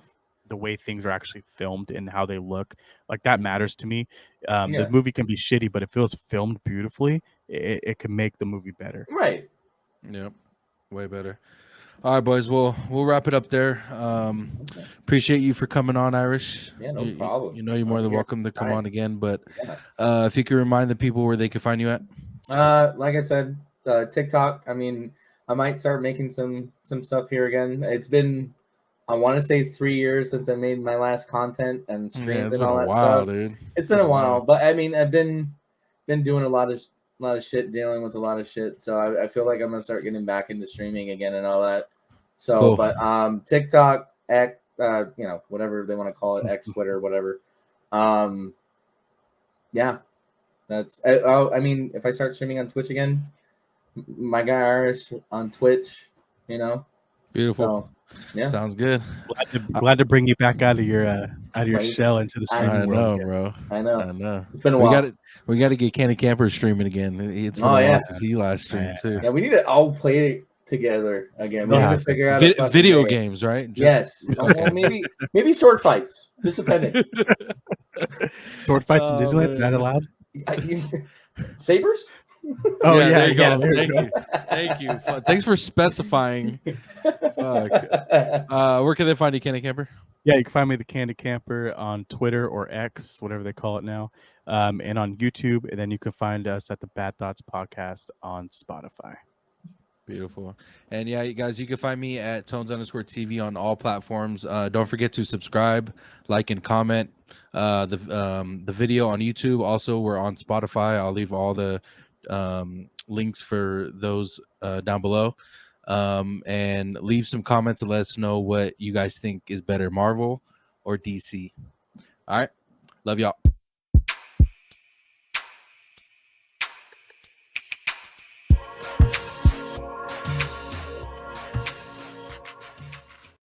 B: the way things are actually filmed and how they look. Like that matters to me.
C: Yeah.
B: The movie can be shitty, but if it was filmed beautifully, it can make the movie better.
C: Right.
A: Yep, way better. All right, boys. We'll wrap it up there. Appreciate you for coming on, Irish.
C: Yeah, no problem.
A: You know, you're more than welcome to come
C: Fine.
A: on again. But
C: Yeah.
A: if you could remind the people where they can find you at.
C: Like I said, TikTok. I mean, I might start making some stuff here again. It's been, I want to say 3 years since I made my last content and streamed
A: Yeah, it's
C: and
A: been
C: all
A: a
C: that
A: while,
C: stuff.
A: dude.
C: It's been a while, but I mean, I've been doing a lot of shit, dealing with a lot of shit. So I feel like I'm gonna start getting back into streaming again and all that. So,
A: Cool.
C: but TikTok, X, you know, whatever they want to call it, X, Twitter, whatever. Yeah, that's. I mean, if I start streaming on Twitch again, Myguyirish on Twitch, you know.
A: Beautiful.
C: So, yeah.
A: Sounds good.
B: Glad to bring you back out of your
C: Right.
B: shell into the
C: I
B: streaming
A: I
B: world.
A: know,
B: again.
A: bro.
C: I know.
A: I know.
C: It's been a
A: We
C: while.
A: got to get Candy Camper streaming again. It's been
C: Oh,
A: a while
C: yeah.
A: since he last streamed too.
C: Yeah, we need to all play it together again. We
B: Yeah.
C: need to figure out a fucking
A: Video
C: day.
A: games, right?
C: Yes. Well, maybe sword fights, just depending.
B: Sword fights in
A: Oh,
B: Disneyland, is that
A: man.
B: allowed?
C: Sabers?
B: Oh yeah,
A: there you
B: yeah.
A: go.
B: There you
A: Thank
B: go.
A: you. Thank you. Thanks for specifying. Where can they find you, Candy Camper?
B: Yeah, you can find me the Candy Camper on Twitter or X, whatever they call it now, and on YouTube. And then you can find us at the Bad Thoughts Podcast on Spotify.
A: Beautiful. And yeah, you guys, you can find me at Tones_TV on all platforms. Don't forget to subscribe, like, and comment the video on YouTube. Also, we're on Spotify. I'll leave all the links for those down below. And leave some comments and let us know what you guys think is better, Marvel or DC. All right. Love y'all.